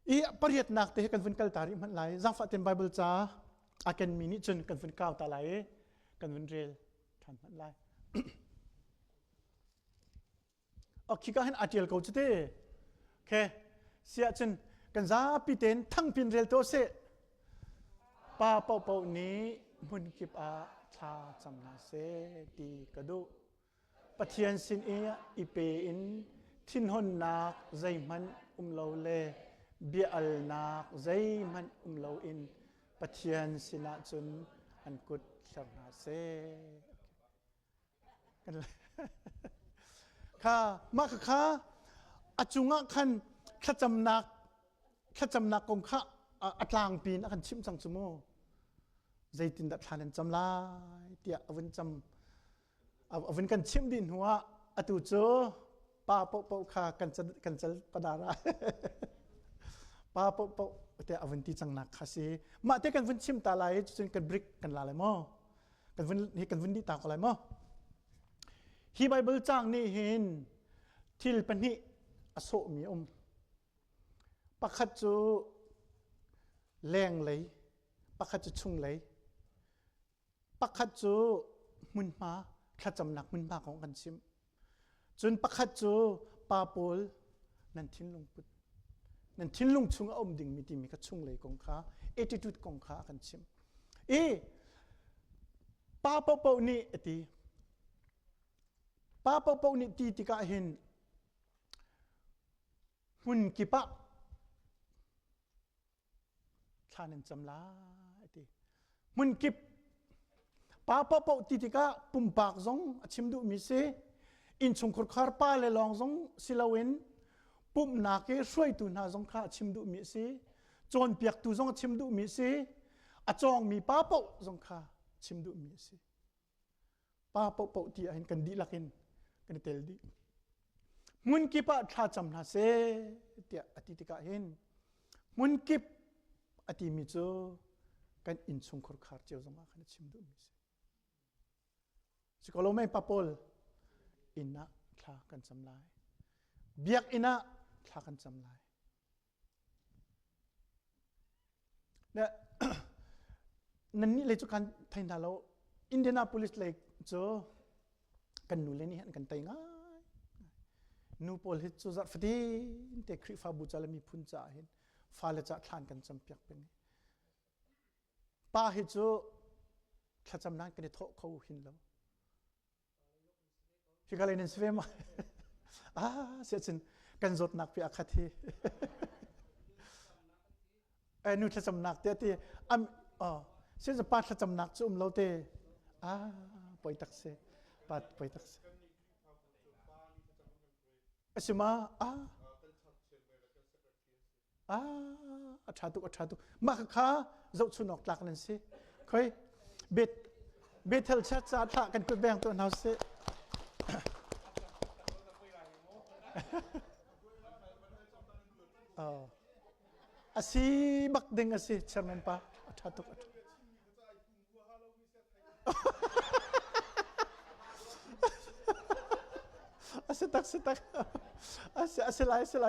อีปริยัตินักเตะกันฟินกัลตาริมันไหลจังฟัดเต็มไบเบิลจ้าอากันมินิจนกันฟินก้าวตาไหลกันฟินเรลทันมันไหลอคิกาเห็นอาเจียลกูจะเตะแค่เสียจนกันซาปีเต็นทั้งพินเรลโตเซป้าเป่านี้มุนกิบอาชาจำนาเสตีกระดูปะเทียนสินเอียอีเปอินทินหนนักใจมันเลาเลเบียลนักใจมันเลาอินปะเทียนสินาจุนอันกุดจำนาเสกันเลยข้ามากข้าอาจุงะขันข้าจำนักกงข้าอัตลางปีนอันชิมสังสมใจตินดัดทานันจำลายเตียอวันจำอวันกันชิมดินหัวอตุโจป้าปะข้ากันจะปดาระป้าปะเตียอวันที่จังนักข้าสิมาเตียกันวันชิมตาลายจนกันบริกกันลาเลยมั้งกันวันดีตาอะไรมั้งฮีไบเบิลจ้างนี่เห็นทิลปนิอโศมีปักขัดจูแรงเลยปักขัดจูชุ่งเลยปักขัดจูมุนมาขัดจำหนักมุนมาของกันชิมจนปักขัดจูปาปูลนั่นทิ้งลงปุดนั่นทิ้งลงชุ่งดิ่งมีที่มีขัดชุ่งเลยกงขาเอติจุดกงขากันชิมปาเป่านี่ตีป้าเป่านี่ตีติกาเห็นหุ่นกิปะทานันจำลาตีหุ่นกิปป้าเป่าตีติกาปุ่มปากซงชิมดูมิเซอินชงครคาร์ป้าเลยลองซงสิลาเวนปุ่มนาเกช่วยตุนหาซงข้าชิมดูมิเซจนเปียกตุซงชิมดูมิเซอาจองมีป้าเป่าซงข้าชิมดูมิเซป้าเป่าตีเห็นกันดีลักินกันเตลดีมุนกิปะท่าจำนาเสเตียอติติกาเห็นมุนกิปอติมิโจกันอินชงครคาร์เจ้าจงอาขันชิมดูมิเสสกอลไม่ปะปอลอินนะท่ากันจำลายเบียกอินนะท่ากันจำลายเนี่ยนั่นนี่เลยจุกันไทยนาโลอินเดียนาโพลิสเลยโจกันนูเลนี่หันกันไตง่ายนูโพลิสโจจัดฟดีเด็กคริฟาบูจาลมีพุนจ่าเห็นฟ้าเลจะทานกันจำเปียกเป็นป้าเฮโจข้าจำนั้นกันในโต๊ะเขาหินแล้วพี่ก็เลยนินสเวมาเสียจนกันจดหนักพี่อาคาทีนูข้าจำนักเตะที่เสียจะป้าข้าจำนักจุ่มเราเตะปล่อยตักเสปัดปล่อยตักเสใช่ไหมอัฐาตุมาข้าเจ้าชุนออกหลักนั่นสิเคยเบทเทลชัดจ้าท่ากันก็แบ่งตัวเราสิอาศิบักเด้งอาศิเชื่อมันปะอัฐาตุอาศั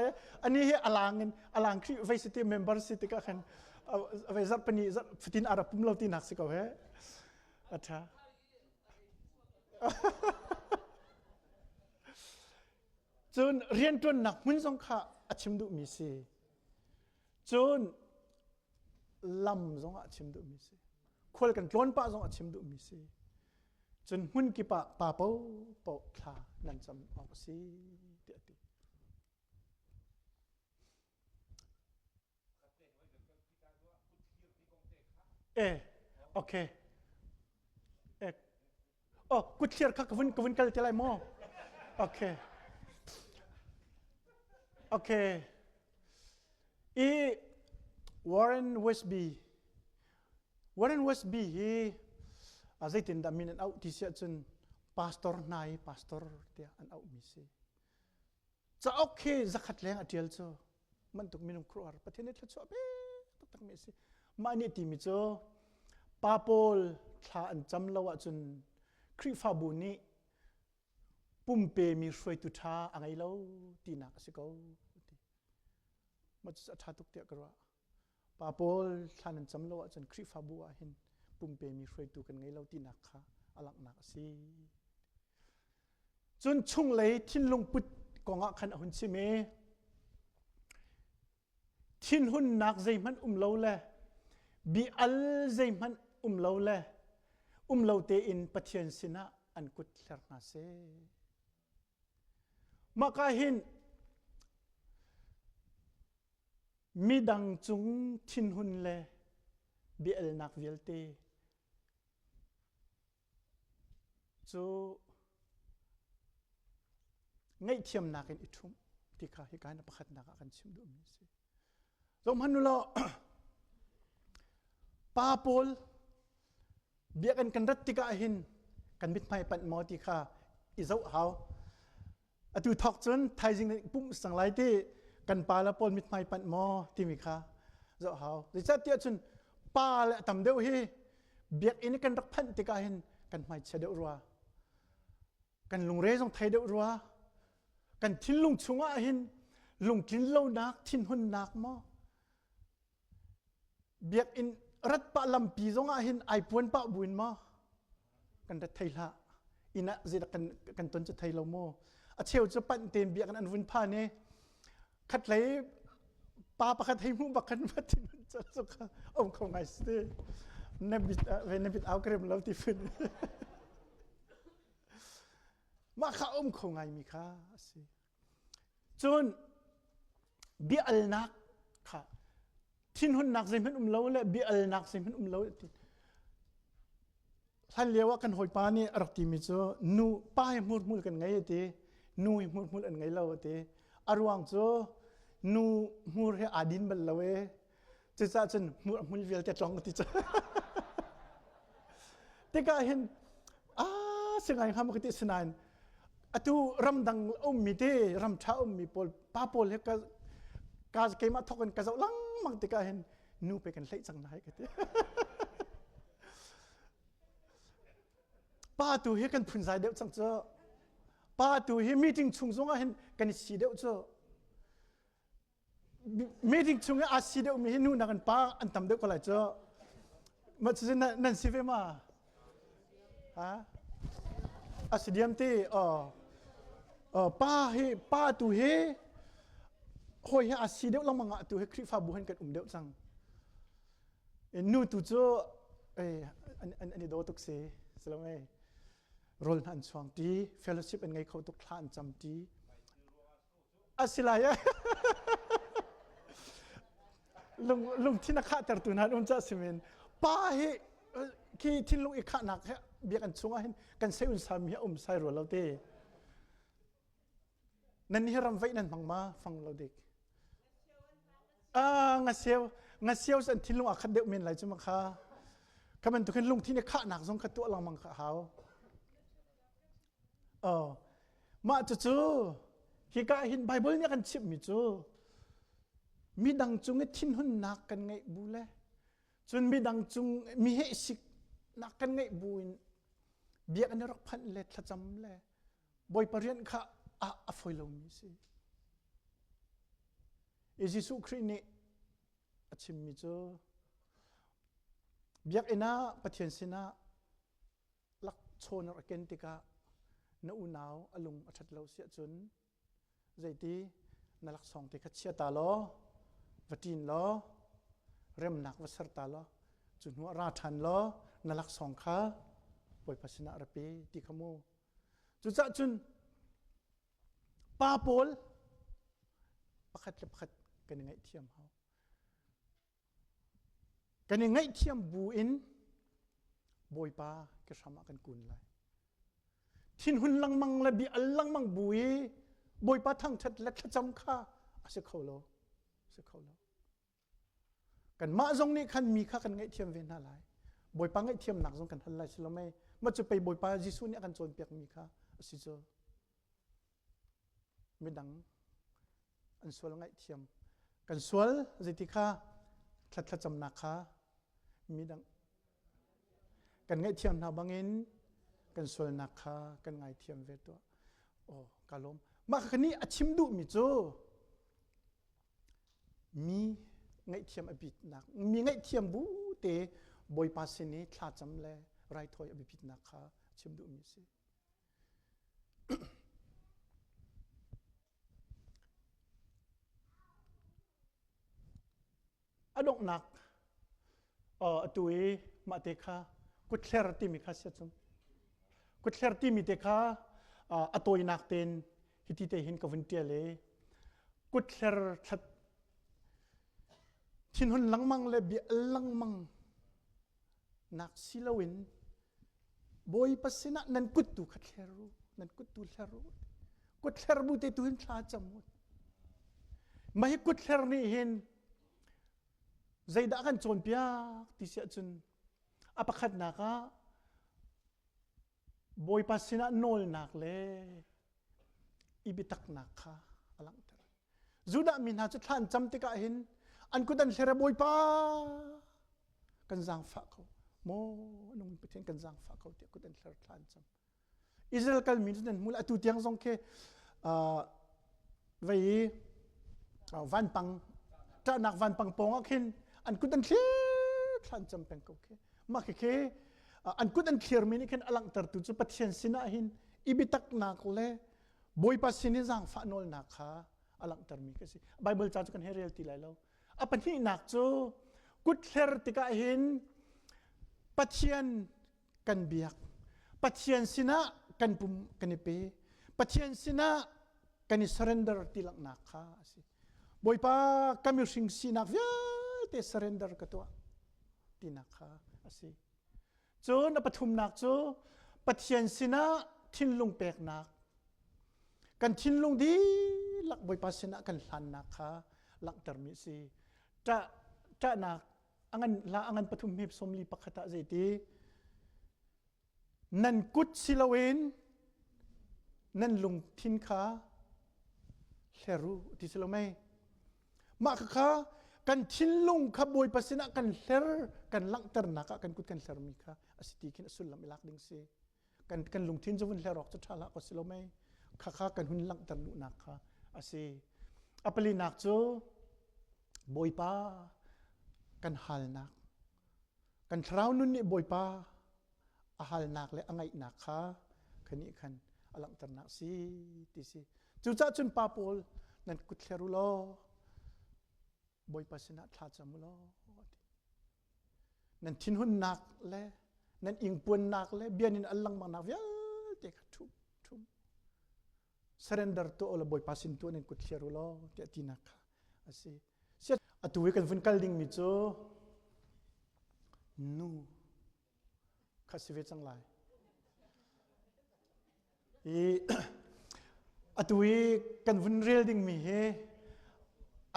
ยอันนี้อลังคือไวซิตี้เมมเบอร์ซิตี้ก็เห็นไวซัดปนีซัดฟิตินอารับปุ่มเราตีนักสิเขาเหรออัฐาจนเรียนจนหนักมุ่งสงข้าอาชิมดุมิซีจนลำสงอาชิมดุมิซีคนกันล้นป้าสงอาชิมดุมิซี จนหุ่นกิปะปาโปโปคลานันจำออกสิเดียดีโอเคโอ้กุดเชียร์ค่ะกวนกันจะไรโมโอเคอีวอร์เรนเวสบีฮีอาจจะติดดามินเอาที่เสียจนพาสตอร์นายพาสตอร์เดียอันเอามิเซจะโอเคจะขัดแรงอัดเดียลโซมันตุกมินุครัวประเทศนี้ทัดชอบตักมิเซมานี่ทีมิโซปาโปลท่าอันจำละว่าจนคริฟาบุนีปุ่มเปมีช่วยตุท่าอะไรเล่าตีนักสิเขามันจะท่าตุกเตียกันว่าปาโปลท่านั้นจำละว่าจนคริฟาบัวเห็นปุ่มเปมีช่วยตุกันไงเล่าตีนักค่ะอลักนักสิจนช่วงเลยทิ้นลงปุดกองขันหุ่นชิเมทิ้นหุ่นนักใจมันเล่าเลยบีอัลใจมันเล่าเลยเล่าเตอินปะเทียนสินะอันกุดเลร์นาเซมาคาหินมีดังจุงทิ้นหุ่นเลยบีอัลนักเวลเตจูไงเทียมนักอิทุมที่ข้าฮิการนับขัดนักกันชิมดูมิสิสมหันุลาปาโปลเบียกันรัตติกาหินกันมิดไม่ปัดมอติข้าอิเจ้าเฮาอตุทอกจนไทยจริงปุ่มสังไลที่กันปาละปนมิดไม่ปัดมอที่มีข้าเจ้าเฮาดิฉันเตี้ยจนปาและตำเดียวฮีเบียกอินกันรักพันติกาหินกันไม่เฉดรัวกันลุงเรย์ส่งไทยเดือดรัวกันทิ้งลุงชงอาหินลุงทิ้งเล่านักทิ้งหุ่นนักมั้งเบียกอินรัดปะลำปีส่งอาหินไอปวนปะบุญมั้งกันรัดไทยละอินะจิตกันต้นจะไทยเราโมอาเชียวจะปั่นเต็มเบียกันอันวุ่นผ้าเนี่ยขัดไหลปาปะขัดให้มุบักกันมาทิ้งจะสุขอมของไงสิเนบิดเอาเกรมเราที่ฟื้นมาข้าอมคงไงมีข้าสิจนบีอัลนักค่ะทิ้งหุ่นนักสิมันเล่าเลยบีอัลนักสิมันเล่าท่านเรียกว่ากันหอยปานี่รักที่มิโซนูป้ายมุดกันไงเตนูมุดอันไงเล่าเตอารวงโซนูมุดให้อาดินบัลลาเวจะจะจนมุดเวลจะจ้องติจ้าแต่ก็เห็นสิ่งไหนทำกันติสนานอตูรำดังมีเตรำช้ามีปอลป้าปอลเฮกกาสเกมาทกันกาสลังมังติกาเห็นนูไปกันเละจังไหนกันเตป้าตูเฮกันพุ่นใจเดียวจังเจ้าป้าตูเฮมีติ้งชุงซงเห็นกันสีเดียวเจ้ามีติ้งชุงอาสีเดียวมีเห็นนูนักกันป้าอันทำเดียวก็เลยเจ้ามันจะนั่นสิเฟมาฮะอาสีเดียมตีป้าตูเฮหอยอาศีเดียวลงมังอ่ะตูเฮคริฟาบุหันกันเดียวจังนูตูโจอันนี้โดตุกเสสลามโรลนันสวงตีเฟลชิพเป็นไงเขาตุกคลานจำตีอาศิลายะลุงที่นักข่าวแต่ตัวนั้นจะสิเมนป้าเฮที่ทิ้งลุงอีกขนักเฮเบียกันชงอ่ะเห็นกันเซอุนสามีใส่รัวเราเตนั่นนี่รำไว้นั่นฟังมาฟังเราเด็กงาเซียวสันทิ้งลุงอาคัดเดียวเมนไหลจุมาค่ะก็มันตุกันลุงที่เนี่ยขนักสงขัดตัวลังมังเขามาจู่ฮิกาหินไบเบิลเนี่ยกันชิบมิจูมีดังจุงทิ้งหุ่นนักกันไงบูเล่จนมีดังจุงมีเหตุสิกนักกันไงบูนเบียกันรักพันเล็ดละจำเล่บอยปริยันข้าฟอยลงมิสิเอจิสุครีนี่ชิมมิจูเบียกเอ็น่าปะเทียนสินะลักโชนรักเกนติกาน้าอุณาวอลุงอัจฉริยะเสียจนใจตีนักสองติกาเชียตาล้อวัดินล้อเริ่มหนักวัสร์ตาล้อจุนหัวราชันล้อนักสองข้า boy pasina rapi ti kamu chu cha chun pa pol pakhat le pakhat kan ngai thiam hau kan ngai thiam bu in boy pa ke sama kan kun lai thin hun lang mang la bi allang mang bui boy pa thang that la cham kha ase kholo kan ma zong ni khan mi kha kan ngai thiam ve na lai boy pa ngai thiam nak zong kan hal lai silomai ma chu pe boy pa jisu ni kan chon pek mi kha asi jo midang an swal ngai thiam kan swal zeti kha thlat cham na kha midang kan ngai thiam na bangin kan swal na kha kan ngai thiam ve to kalom ma khani achim du mi cho mi ngai thiam abit nak mi ngai thiam bu te boy pa se ni thla cham le rai thoi abit nak kha chim du mi se adok nak atui ma te kha kutler ti mi kha se chum kutler ti mi te kha atoi nak ten hiti te hin ka vun te le kutler that thin hun langmang le bi langmang nak silawin boy pasina nan kuttu khatleru nan kuttu thleru kutler bu te tuin thla chamut mai kutler ni hin zaida kan chon pia ti sia chun apakhat naka boy pasina nol nak le ibitak nakha alang ter zuda min ha chu thlan cham te ka hin an kudan hlera boy pa kan jang fa ko mo nung pathen kan jang fa ko te kudan hler thlan cham Israel kal min den mul atu tiang jong ke vai van pang ta nak van pang pong akhin an kudan thlan cham peng ko ke ma ke an kudan clear min khen alang ter tu chu pathian sina hin ibitak nak le boy pa sini jang fa nol nak kha alang ter mi ke si bible cha chu kan herel ti lai lo apan hi nak chu kut thler tika hin pathian kan biak pathian sina kan pum kanipe pathian sina kan surrender tilak nak kha si boy pa kami sing sina vya te surrender ka to tinak kha asi chu na pathum nak chu pathian sina thinlung pek nak kan thinlung di lak boy pa sina kan hlan nak kha lak ter mi si ta nak angan pathum hip somli pakhata zeti nan kut silawen nan lung thin kha hleru ti silomai ma kha kan thinlung kha boy pasina kan hler kan lang ter naka kan kut kan hler mi kha asiti kin asul lam ilak ding se kan lung thin jovun hlerok cha thala ko silomai kha kan hun lang ter nu nak kha ase apali nak chu boy pa kan hal nak kan thrau nun ni boy pa a hal nak le angai nak kha khani khan alang ter nak si ti si chu cha chun pa pol nan kut hleru lo boy pa sina thla chamu lo nan thin hun nak le nan ing pun nak le bianin allang mang nak vial te kha thum surrender to all boy pa sin to nan kut hleru lo te tinak kha ase set atuwi kan vun kal ding mi chu nu khasive changlai atuwi kan vun rel ding mi he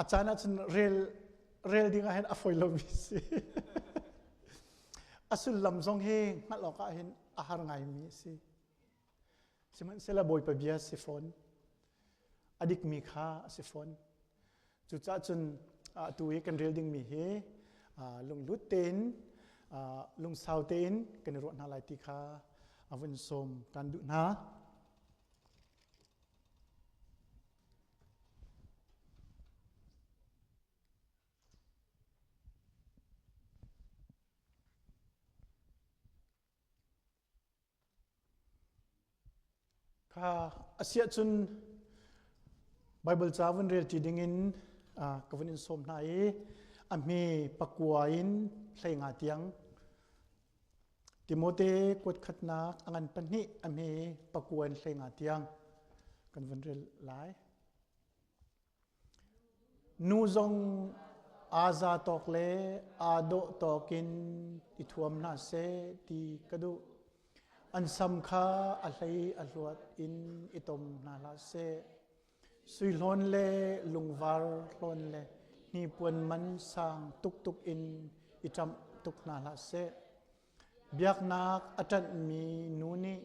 achana chun rel ding a hen a foilo mi si asul lam zong he ngaloka hen a har ngai mi si siman sela boy pa bia si phone adik mi kha si phone chu cha chun atuwi kan rel ding mi he lung lutin lung sautin kan ro na lai ti kha avun som kan du na asia chun bible chawun rel ti dingin kawin in som nai ami pakuain thlai nga tiang ติโมเตกดขัดนักอันปันนี้อเมปะกวนเสงาเตียงกันวันเรลายนูจงอาซาตอกเลอาโดตอกินอิทวมนาเซตีกระดูอันสำคัญอะไรอรวดอินอิตมนาลาเซสุยลอนเลลุงวาร์ลอนเลนี่ปวนมันสังตุกอินอิจำตุกนาลาเซเบียกนักอาจารย์มีนูนี่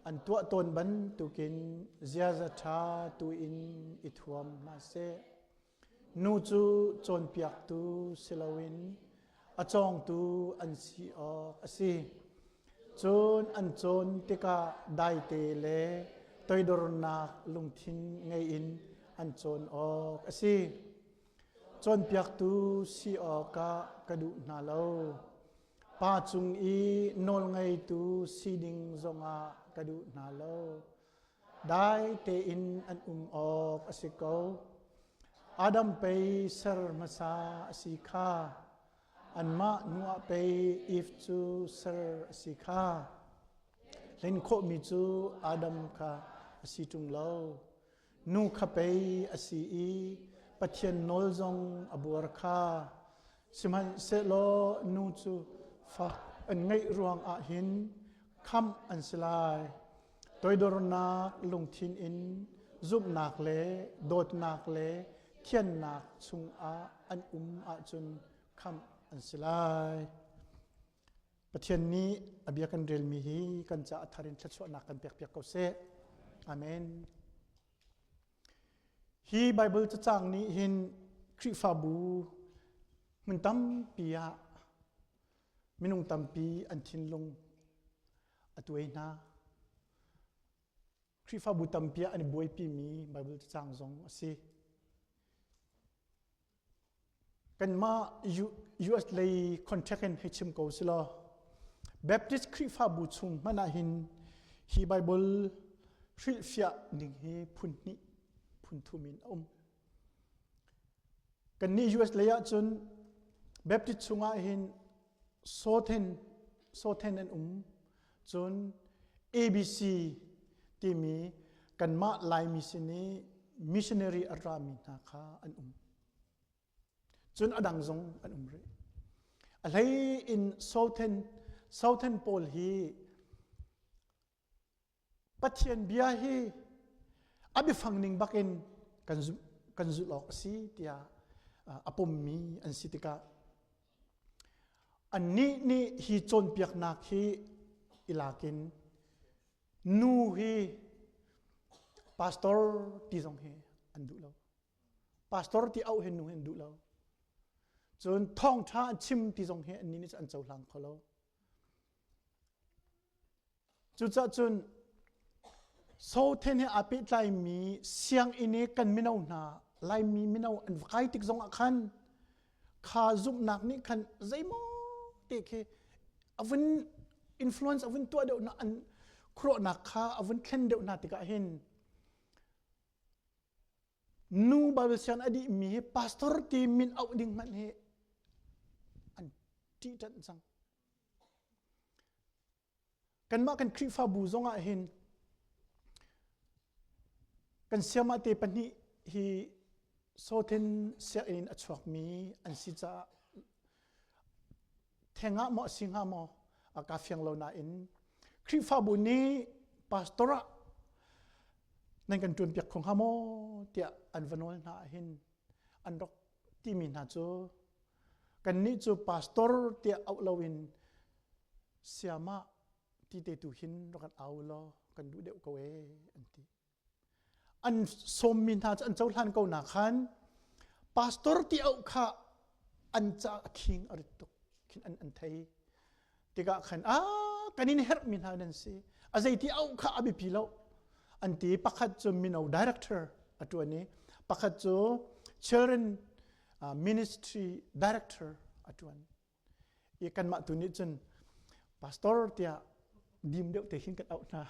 อันตัวตนบันตุกินเจียจะชาตุอินอิทวมนาเซนูจูจนเปียกตูเซลวินอาจองตูอันซีออกซีจนอันจนติกาได้เตเลตอยดรนักลุงทินไงอินอันจนออกซีจนเปียกตูซีออกกระดูนาโลป้าจุงอีนอลไงตูซีดิงจงกระดูนาโลได้เตอินอันออกสิเกาอาดัมไปเซอร์มาซาสิกาอันมานัวไปอีฟจูเซอร์สิกาเล่นโคมิจูอาดัมคาสิจุงเลานูขไปอสีอีปัทยนนอลจงอบัวรคาสิมันเซโลนูจูฟ้าอันไงรวงอาหินคำอันสลายโดยโดรนักลงทินอินซุบนักเลโดดนักเลเทียนนักสุงอันอาจุนคำอันสลายประเทศนี้อเบียกันเรียลมีฮีกันจะอัธรินชัดชวนักกันเปียกเกาเซอาเมนฮีไบเบิลจะจางนี้เห็นคริฟาบูมันตั้มปียมินุงตั้มปีอันทินลงอตัวเองนะคริฟาบูตั้มปีอันบวยปีมีไบเบิลจะจางซงสิกันมาUS เลยคอนแทคกันให้ชิมกูสิลอแบปติสต์คริฟาบูชุงมันอาหินฮีไบเบิลฟิลฟิอาหนึ่งเฮพุนนี้พุนทุมินกันนี้ US เลยจนแบปติสต์ชุงอาหินโซเทนอันจน ABC ที่มีกันมาไลมิสินีมิชชันนารีอารามินาคาอันจนอดังซงอันเรอะไรอินเซาเทนโพลฮีปัทยันเบียฮีอบิฟังนิงบักอินกันจุลอกสีที่อปมมีอันสิติกาอันนี้ฮีจนเปียกนักฮีอิลากินนูฮีพาสตอร์ที่ซงฮีอันดูเราพาสตอร์ที่เอาเห็นนูเห็นดูเราจนท่องท่าชิมที่ทรงเห็นนี้จะอันเจ้าหลังเขาแล้วจุดจนโซเทนให้อาปิไลมีเสียงอินเนกันไม่เอาหนาไลมีไม่เอาอันใครติดทรงอาคันขาจุบหนักนี่คันใจโมเตะเคอวันอินฟลูเอนซ์อวันตัวเดียวนะอันครัวหนักขาอวันเข็นเดียวนาติกาเห็นนูบาเบเซียนอดีมีพาสตอร์ที่มินเอาดิ่งมันเฮอันที่จันสังกันมากันคริฟาบูซงอาเห็นกันเสียมาเตปันนี้ฮีโซเทนเสียอินอัจฉริมีอันสิจะแทงะหมอสิงหะหมออากาเฟียงเรานาอินคริฟาบูนี้พาสตอร์นั่นกันจวนเปียกของฮามอเตียอันวันวันนาเห็นอันรักที่มีนาจูกันนี้จูพาสตอร์เตียเอาลาวินเสียมาที่เตตุหินรักันเอาลอกันดูเดียวกเวอันที่อันสมมินาอันเจ้าหลานเกาหนาขันพาสตอร์ที่เอาข้าอันจะคิงอริตุคิงอันไทยที่กะขันกันนี้เฮร์มินาดันซีอาศัยที่เอาข้าอภิพิโลอันที่ปักขัดจูมินเอาดีเรคเตอร์อันตัวนี้ปักขัดจู children ministry director อันตัวนี้อีกันมาตัวนี้จน pastor เตียดิมเดียวเตะหินกันเอาหน้า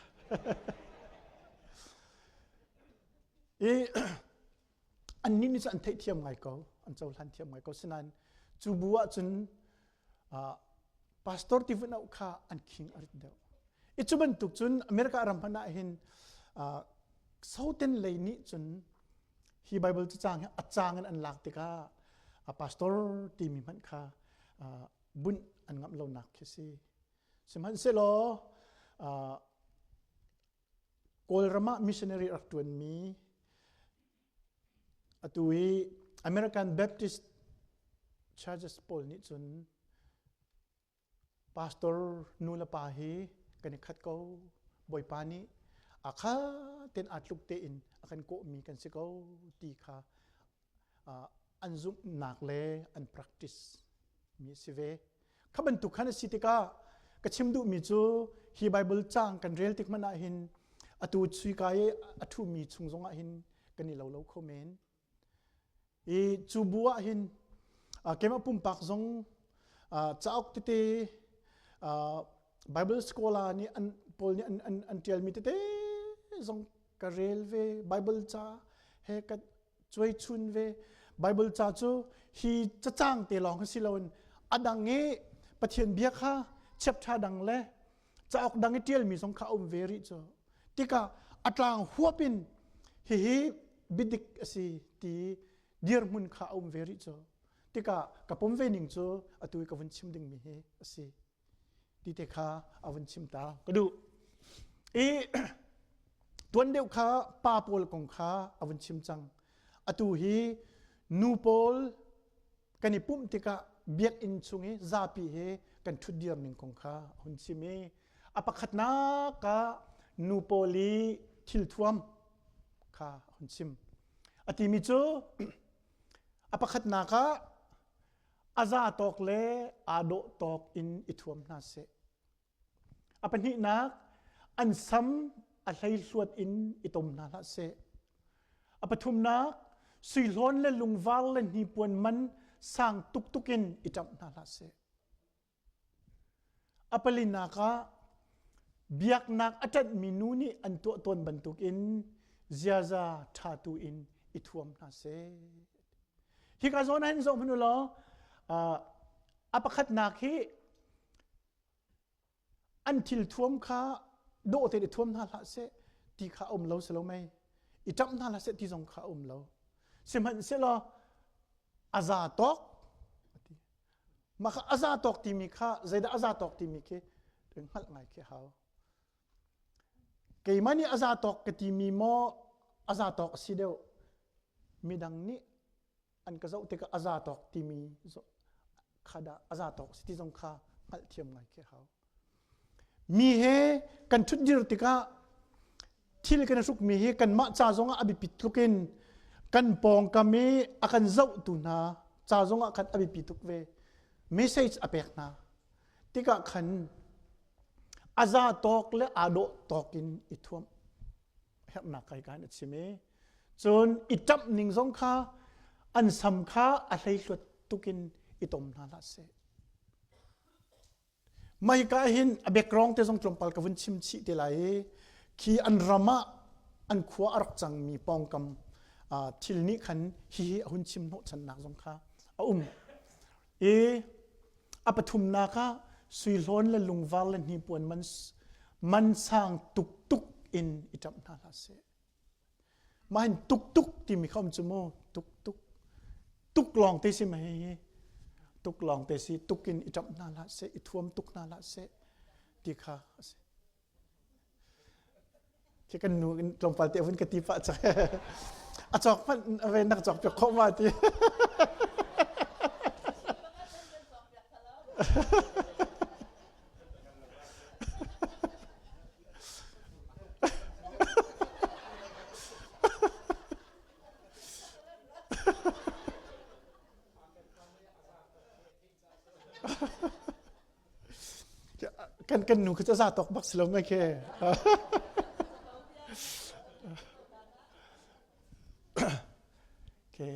อันนี้นี่จะอันเทียมไงก็อันเจ้าทันเทียมไงก็ฉะนั้นจูบัวจน pastor ti vuna kha an king arit deu ichuban tuk chun America ram phana hin southern lei ni chun hi Bible chu chang achang an lak tika pastor ti mi man kha bun an ngam lo nak khisi simhan se lo kolrama missionary artuan mi atui American Baptist Churches Paul ni chun pastor nula pa hi kan khat ko boy pani akha ten atluk te in akan ko mi kan se ko ti kha anzum nak le an practice mi sive khaban tu khana sitika ka chimdu mi chu hi Bible chang kan rel tik mana hin atu chui kai athu mi chungjong a hin kan ni lo lo khomen e chu buwa hin kema pum pak zong chaok te Bible scholar ni an pol ni an tel mi te zong ka rel ve Bible cha he ka choi chun ve Bible cha chu hi cha chang te long si lon adang nge pathian bia kha chep tha dang le chaok dang tel mi zong kha ve ri cho tika atlang huapin hi bidik asi ti dir mun kha ve ri cho tika kapom ve ning cho atui ka van chim ding mi he asi ti te kha avan chim ta kadu e tuan deu kha pa pol kong kha avan chim chang atu hi nu pol kani pum tika biak in chungi zapi he kan thu dir ning kong kha hun chime apakhat na ka nu poli thil thuam kha hun chim ati mi chu apakhat na ka aza tok le ado tok in ithuam na se apan hi nak an sam a hlai hluat in itom na la se apathum nak suilhon le lungwal le ni puan man sang tuk tukin itam na la se apalina ka biak nak atat minuni an to ton bantuk in ziaza thatu in ithuam na se hi ka zona hin zo manu lo apakhat nak hi an thil thuam kha do te thuam na la se ti kha lo selo mai itam na la se ti zong kha lo simhan se lo aza tok maka aza tok ti mi kha zaida aza tok ti mi ke teng hal ngai ke haw kei mani aza tok ke ti mi mo aza tok si deu midang ni an ka zau te ka aza tok ti mi zo khada aza tok si ti zong kha hal thiam ngai ke haw mi he kan thut dir tika thil kan suk mi he kan ma cha zonga abi pitlukin kan pong kami akan zau tu na cha zonga kan abi pituk ve message apek na tika khan aza tok le ado tokin ithuam hep na kai kan chime chon itap ning zong kha an sam kha a hlei hlut tukin itom na la se mai ka hin a background te zong tlompal ka vun chim chi te lai khi an rama an khwa arak chang mi pong kam thil ni khan hi hun chim no chan nak zong kha a apathum na kha suilhon le lungwal le ni puan man sang tuk tuk in itap na la se man tuk tuk ti mi khom chumo tuk tuk tuk long te si mai tuk long te si tukin itap na la se ithuam tuk na la se ti kha ke kan nu tlompal te vun ka ti pa cha a chok pan ve nak chok pe kho ma ti kan nu ka za tok bak slo mai ke ke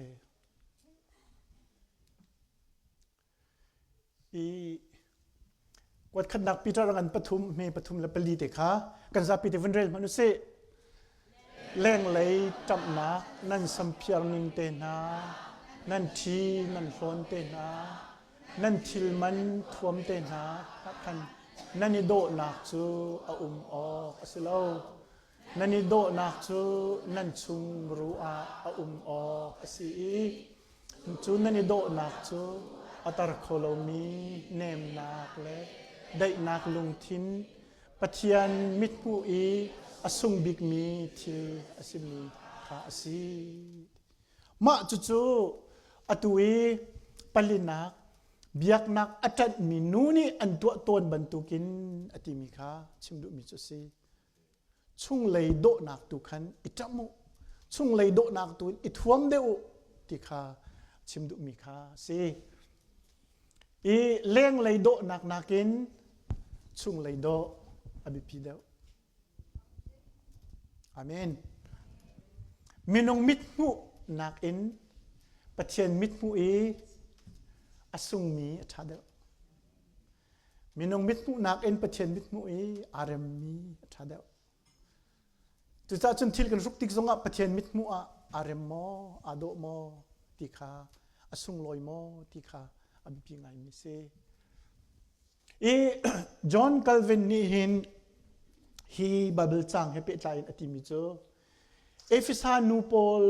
วัดขันนักปีตรังอันปฐุมเมปฐุมละปลีเตคะกันซาปีเตวันเรลมนุษย์แรงเลยจำนักนั่นสัมเพียงนิงเตนะนั่นทีนั่นโฟนเตนะ นั่นทิลมันทวมเตนหาคันนั่นนี่โดนักจูออสิเลานั่นนี่โดนักจูนั่นชุงรู้อสิจูนั่นนี่โดนักจูอัตรโคโลมีเนมนักเล็ได้นักลุงทินปะเทียนมิตรผู้อสุงบิกมีทิลอสิมีขาสิมาจูอตุยปลินักเบียกนักอัจฉริมีนูนี่อันตัวตนบรรทุกินอติมีขาชิมดูมิจุสีช่วงเลยโดนักตุขันอิจมุช่วงเลยโดนักตุนอิทวมเดอุติขาชิมดูมีขาสิอีเลี้ยงเลยโดนักกินช่วงเลยโดอบิพีเดวอาเมนมินงมิดมุนักอินปะเทียนมิดมุอสุงมีชาเดวมินงมิดมุนักอินปะเทียนมิดมุอารมมีชาเดวจุดจนทิลกันรุกติกซงปะเทียนมิดมุอารมโมอาโดโมติขาอสุงลอยโมติขาอบิพีไงมิเซจอห์นคัลวินนี่หินฮีบับเบิลจังเฮเปใจอติมิโจเอฟิซานูโปล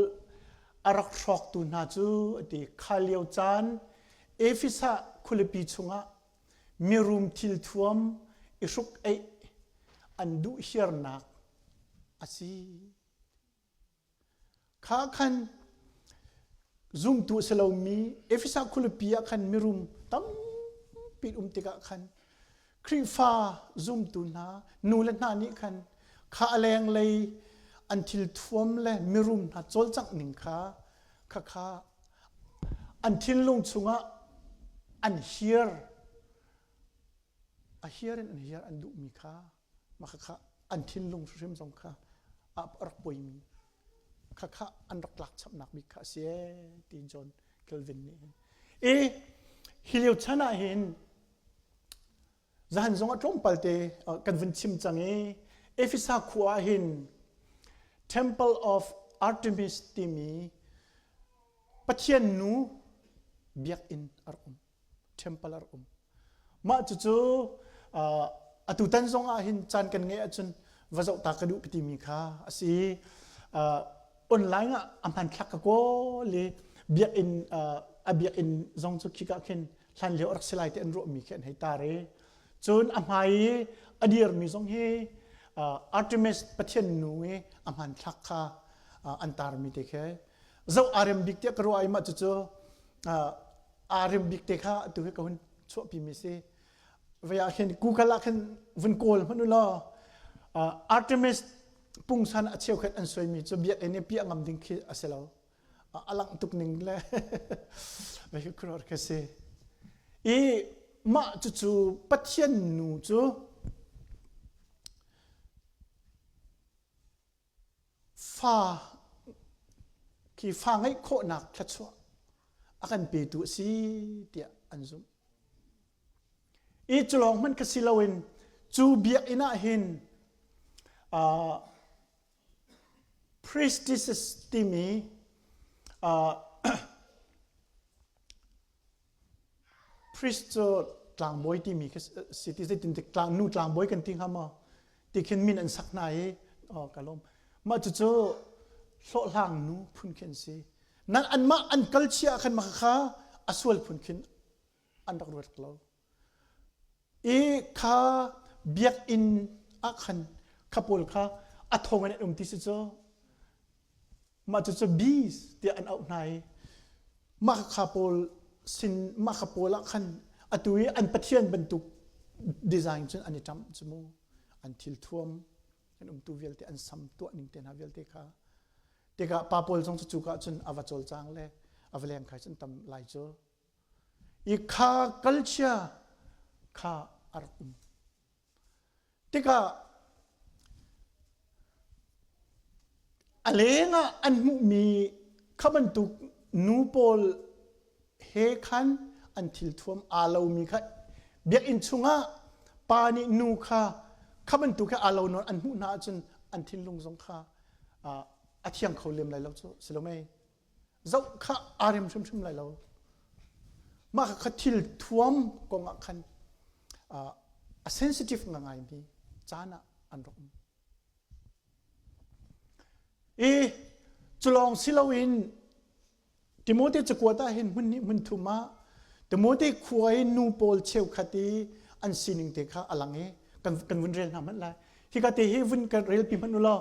อารักชอกตุนาจูติคาเลียวจานเอฟิซาคุลปีชุงะมีรุมทิลทวมอิชุกอันดุเฮียร์นักอาซีข้าคันซุ่มตัวเสลามีเอฟิซาคุลปีคันมีรุมตั้มปิดติกะคันครีฟ้าซุ่มตุนานูเลนานี้คันข้าแรงเลยอันทิลทวมและมีรุมนัดโจลจักหนึ่งข้าอันทิลลงชุงะอันเฮียร์อันดุมีข้ามาข้าอันทิลลงชิมสงข้ารักป่วยมีข้าอันรักหลักชับนักมีข้าเสียตีจอนเคลวินนี่ฮิเลวชนะเห็นจะหันสงะตรงปัลเตกันวินชิมจังเอฟิซาคัวเห็นTemple of Artemis Timi ปะเทียนนูเบียกอินอาร์Temple อาร์มาจู่อตุตันซงอาหินจานกันเงยจนว่าจะตากระดูกติมีค่ะสิออนไลน์อัมพันทักก็เลยเบียกอินซงจุกิกะเข็นทันเลี้ยวรักสลายที่อันรู้มีเข็นให้ตาเรจนอัมไฮอดีร์มีซงเฮArtemis ปะเทียนนูอัมพันทักค่ะอันตารมีเตะเจ้าอาร์มบิกเตะกรัวไอมาจู่อาร์มบิกเตะค่ะตัวเขาคนชั่วพิมิเซเวลาเห็นกูกะละเห็นวันโกลมันนู่นล่ะArtemis ปุ่งสันเชี่ยวเข็นอันสวยมีจะเบียดเอเนปียงามดิ้งขี้อาเซลล์อลังตุกหนึ่งเลยไปครัวร์เซมาจู่ปะเทียนนูจู่ฟ้าที่ฟ้าให้โคนักทัดชัวอาการเปิดตัวสิเดียอันซุมจุลองมันก็สิลาวินจูเบียอินาหินpriestess ที่มีpriest กลางบอยที่มีสิที่จะติดกลางนู่นกลางบอยกันทิ้งหามาที่เข็นมินอันสักไหนกะลมมาจู่โลหางนูพุ่นเข็นสินั่นอันมาอันกัลเชียขันมาข้าอสวลพุ่นเข็นอันรักรวดเราข้าเบียกอินอักขันข้าปูลข้าอัฐงอันนี้ที่สุดมาจู่บีสที่อันเอาไหนมาข้าปูลสินมาข้าปูลละขันอัตุยอันปะเทียนบรรทุกดีไซน์จนอันนี้จำจมูอันทิลทวมอันตัวเวลที่อันซ้ำตัวนิ่งเต็นหาเวลที่ข้าที่ข้าปาปูลจงจู่ข้าจนอวจลจางเลยอวเลียงข้าจนทำลายจ่อข้ากัลเชียข้าอาร์ที่ข้าอะไรงะอันมีข้าบรรทุกนูโปลเฮคันอันทิลทวมอาลาวมีข้าเบียกอินชุงะปานินูข้าบรรทุกแค่อาลาวนอนอันหูนาจนอันทิลลงสงข้าอาเทียงเขาเลี้ยมไรแล้วจ้ะสิลไม่เจ้าข้าอารมชุ่มไรแล้ว มาขัดทิลท่วมกงขันsensitive ง่ายๆนี่จานะอันรมจุลองสิลาวินติโมเตจะกวดาเห็นมันทุมาติโมเตคุยนูโปลเชวขัดีอันสินิงเตค่ะอลังกันวุ่นเรียนทำมันไรที่ขัดที่วุ่นกันเรียลพิมันอุลอ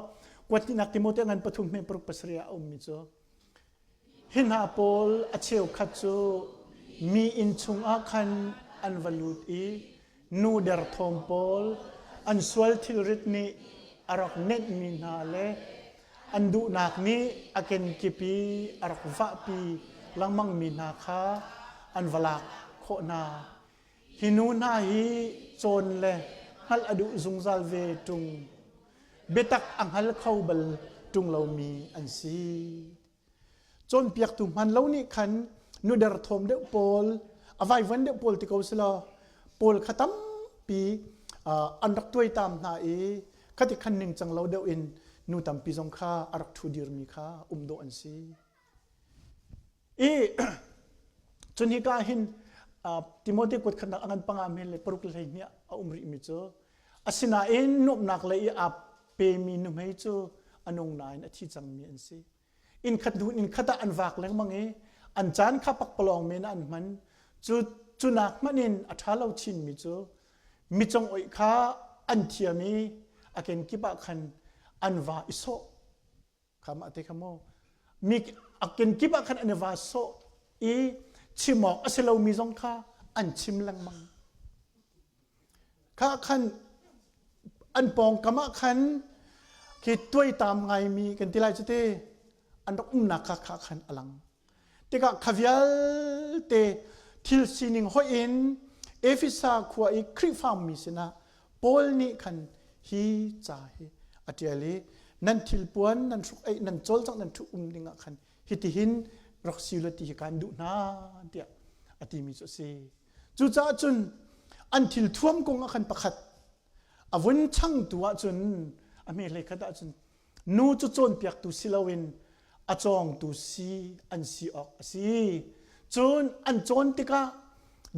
กวดที่นักติโมเตงันปฐุมเมปรุปสเรียมิโซเห็นหาโปลเชวขัดโซมีอินชุงอาคันอันวลูดนูเดอร์ทอมโปลอันสวลทิลริตนีอารักเน็ตมินาเลอันดูนักนี้อาเกนกิปีอารักวะปีลังมังมินาคาอันวลักโคนาฮินูนาฮีโจนเลฮัลอดุซุงซัลเวตุงเบตักอังฮัลเข้าบัลตุงเรามีอันซีจนเปียกตุมันเหล่านี้ขันนูเดอร์ทอมเดโปลอวัยวันเดโปลติโกสลาโปลขตัมปีอันรักตัวตามนาขัดขันหนึ่งจังเราเดอินนูตัมปีจงข้าอารักทูดีรมีข้าโดอันซีจนฮิกาหินติโมเตกดขันอันปังอาเมลปรุกเลยเนี่ยริมิโจอาศินานุบนักเลยอับเปมีนุไม่โจอนงนายนาทีจังมีอันซีอินขัดอันวักเลยมังอันจานข้าปักปลองเมนอันมันจุนักมันอัฐาเราชินมิโจมิจงอยข้าอันเทียมีอาเกนกิบะขันอันวาอิโซคำอธิคำโมมีอาเกนกิบะขันอันวาโซชิมอกอาศัยเรามีจงข้าอันชิมลังมังข้าขันอันปองกรรมขันคิดตัวตามไงมีกันที่ไรจุดอันรักนักข้าขันอลังแต่ก็ขวิลเตทิลซินิงหอยอินเอฟิซาขัวอีคริฟามมิสนะโพลนี่ขันฮีจ่าฮีอัตยาลีนั่นทิลปวนนั่นสุกนั่นโจลจังนั่นทุดิงขันฮิติหินรักสิลติฮิการดูนาเดียอติมิโซเซจุจ้าจุนอันทิลท่วมกงขันประคัดอวุนช่างตัวจุนอเมริกาดจุนนูจุโจนเปียกตุสิลาวินอจองตุซีอันซีออกซีจุนอันโจนติกา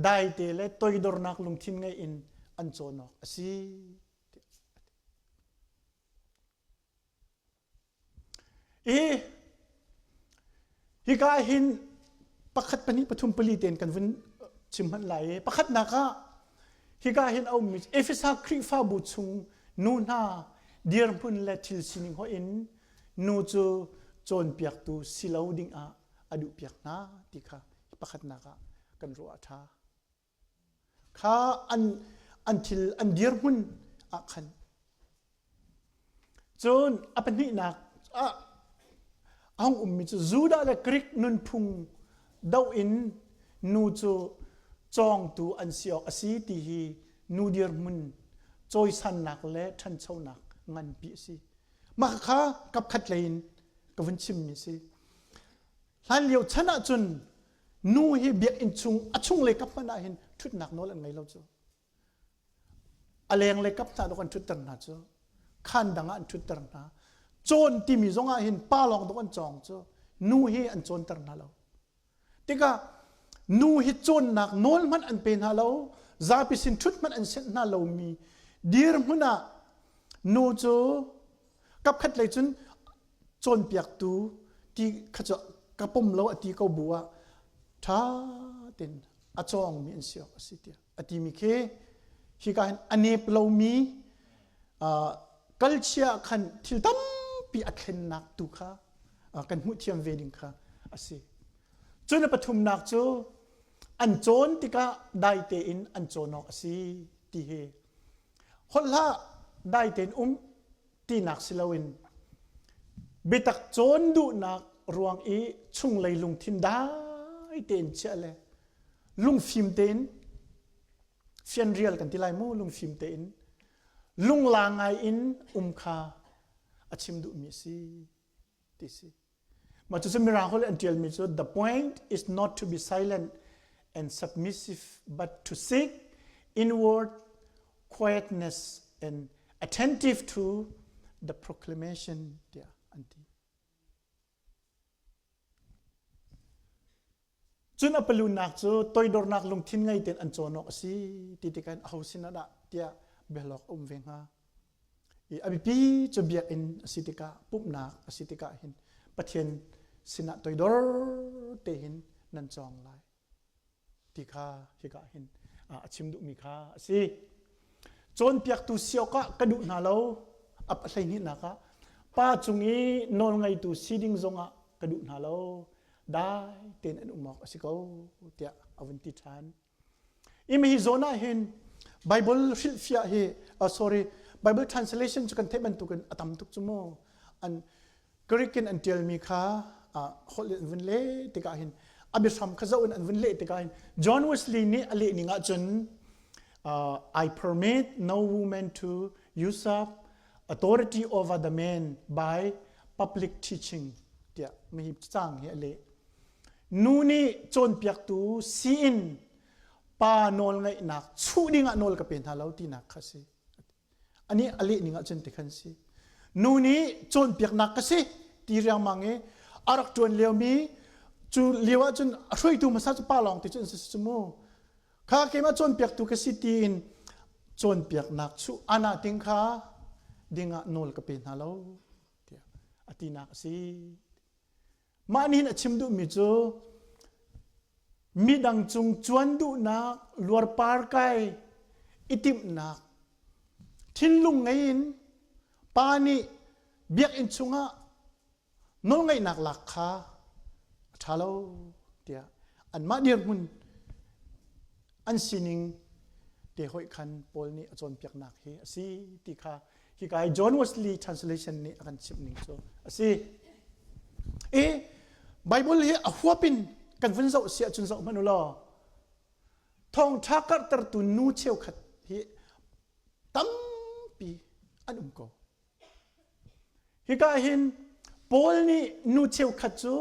ได้เตเลตัวดอร์นักลุงทินไงอินอันโจนออกซีฮิกาหินประคัดปนิปทุมปลีเตนกันวันชิมหันไหลประคัดนักฮิกาหินเอามิเอฟิซาคริฟาบุชุงนูนาเดียร์พุนเลทิลซินิงho inนูจูโจนเปียกตูสิลาวดิงอดุเปียกนาติค่ะประคัดนักกันรัวท่าข้าอันทิลอันเดียร์พุนขันจนอปันนี่นักห้องมิจูจูดาเลกริกนุนพุงดาวอินนูจูจองตูอันเสียอสีตีฮีนูเดียร์มุนจอยสันนักเละทันเช้านักงันปีสิมาข้ากับขัดเลนกับวันชิมมิสิหลายเลี้ยวชนะจนนูฮีเบียกอินชุงชุงเลยกับมันได้เห็นทุดหนักโน้นไงเราจูอะไรยังเลยกับตาดกันทุดตระหนักจูขันดังอันทุดตระหนักโจนที่มีจงอาเห็นป้าลองตกันจองจูนูฮีอันโจนตระหนักเราติกานูฮิโจนนักโน้นมันอันเป็นฮาเราซาปิสินทุดมันอันเซนนาเรามีดีร์มุนะนูจูกับขัดเลยจนโจนเปียกตูที่ขัดกระปุ่มเราอติเขาบัวท้าเต็นอจองมีอันเสียสิเดียอติมีเคฮิการอันเนปเรามีกัลเชียขันทิลตัมปีอัดเข็นนักตุค่ะกันมุเทียมเวดิงค่ะอสิจนปฐุมนักจูอันโจนติกาได้เตอินอันโจนออกสิตีเฮคนละได้เตนตีนักสิลาวินเบตักโจนดูนักรวงชุงเลยลุงทินได้เตนเชลเลลุงฟิมเตนเฟียนเรียลกันที่ไรมูลุงฟิมเตนลุงลางไงอินคาอาชิมดูมิสิติสิมาจุดสมิราฮอลอันเดียลมิจู the point is not to be silent and submissive but to seek inward quietness and attentive to the proclamation there anti จุนอปลุนักจูตัวดอร์นักลงทิ้งไงเต็นอันโจนอกสิติดกันเอาสินาดะเตียเบลอกเวงฮาอภิปีจะเบียอินสิติกาปุ๊บนักสิติกาหินปะเทียนสินะตัวดอร์เตหินนันจองไลติกาฮิกาหินชิมดุมีคาสิจนเปียกตุเสียวกะกระดูนาโลอับอะไรนี่นะคะป้าจุงอีนอนไงตุซีดิงจงอะกระดูนาโลได้เต็นอันอุมอกสิเขาเตียอวันติชันอิมฮิโซนาเห็นไบเบิลฟิลฟิอาเฮsorry Bible translation จุกันเทบันตุกันอัตมตุกจุโมอันกรีกินอันเทียลมีคาฮอลเลนวันเล่ติกาเห็นอับซัมข้าเจ้าอันวันเล่ติกาเห็นจอห์นเวสลีย์นี่อเลนิงาจนI permit no woman to usurp authority over the man by public teaching เดียไม่ฮิบจ้างเฮอเลนูนี่จนเปียกตูซีอินปานอลไงนักชูดิงะนอลกับเป็นฮาลาวตีนักข้าสิอันนี้อเลนิงาจนติขันสินูนี่จนเปียกนักข้าสิตีเรียงมังเออารักจวนเลี้ยวมีจูเลี้ยวจนช่วยตูมาสักป้าลองติจนสิสมูข้าเกมาจนเปียกตุกสิตีนจนเปียกนักชูอานาติงข้าดิงะนอลกับเป็นฮาลาวอตินักสิมานี่นะชิมดูมิจูมีดังจุงจวนดูนักลัวปาร์ไกอิติมนักทิ้งลุงไงอินปานี่เบียกอินจุงะนอลไงนักหลักข้าชาโลเดียอันมาเดียร์มุนอันสินิงเดี๋ยวให้คันโพลนี่จนเปียกนักเฮสิติคาฮิกายจอห์นเวสลีย์ translation นี่อากันชิมนิงโซสิไบเบิลเฮอหัวปินกันฟันเจ้าเสียจนเจ้ามันอุลอทองทักกัดตรตุนูเชียวขัดเฮตั้มปีอันโกฮิกาเห็นโพลนี่นูเชียวขัดจู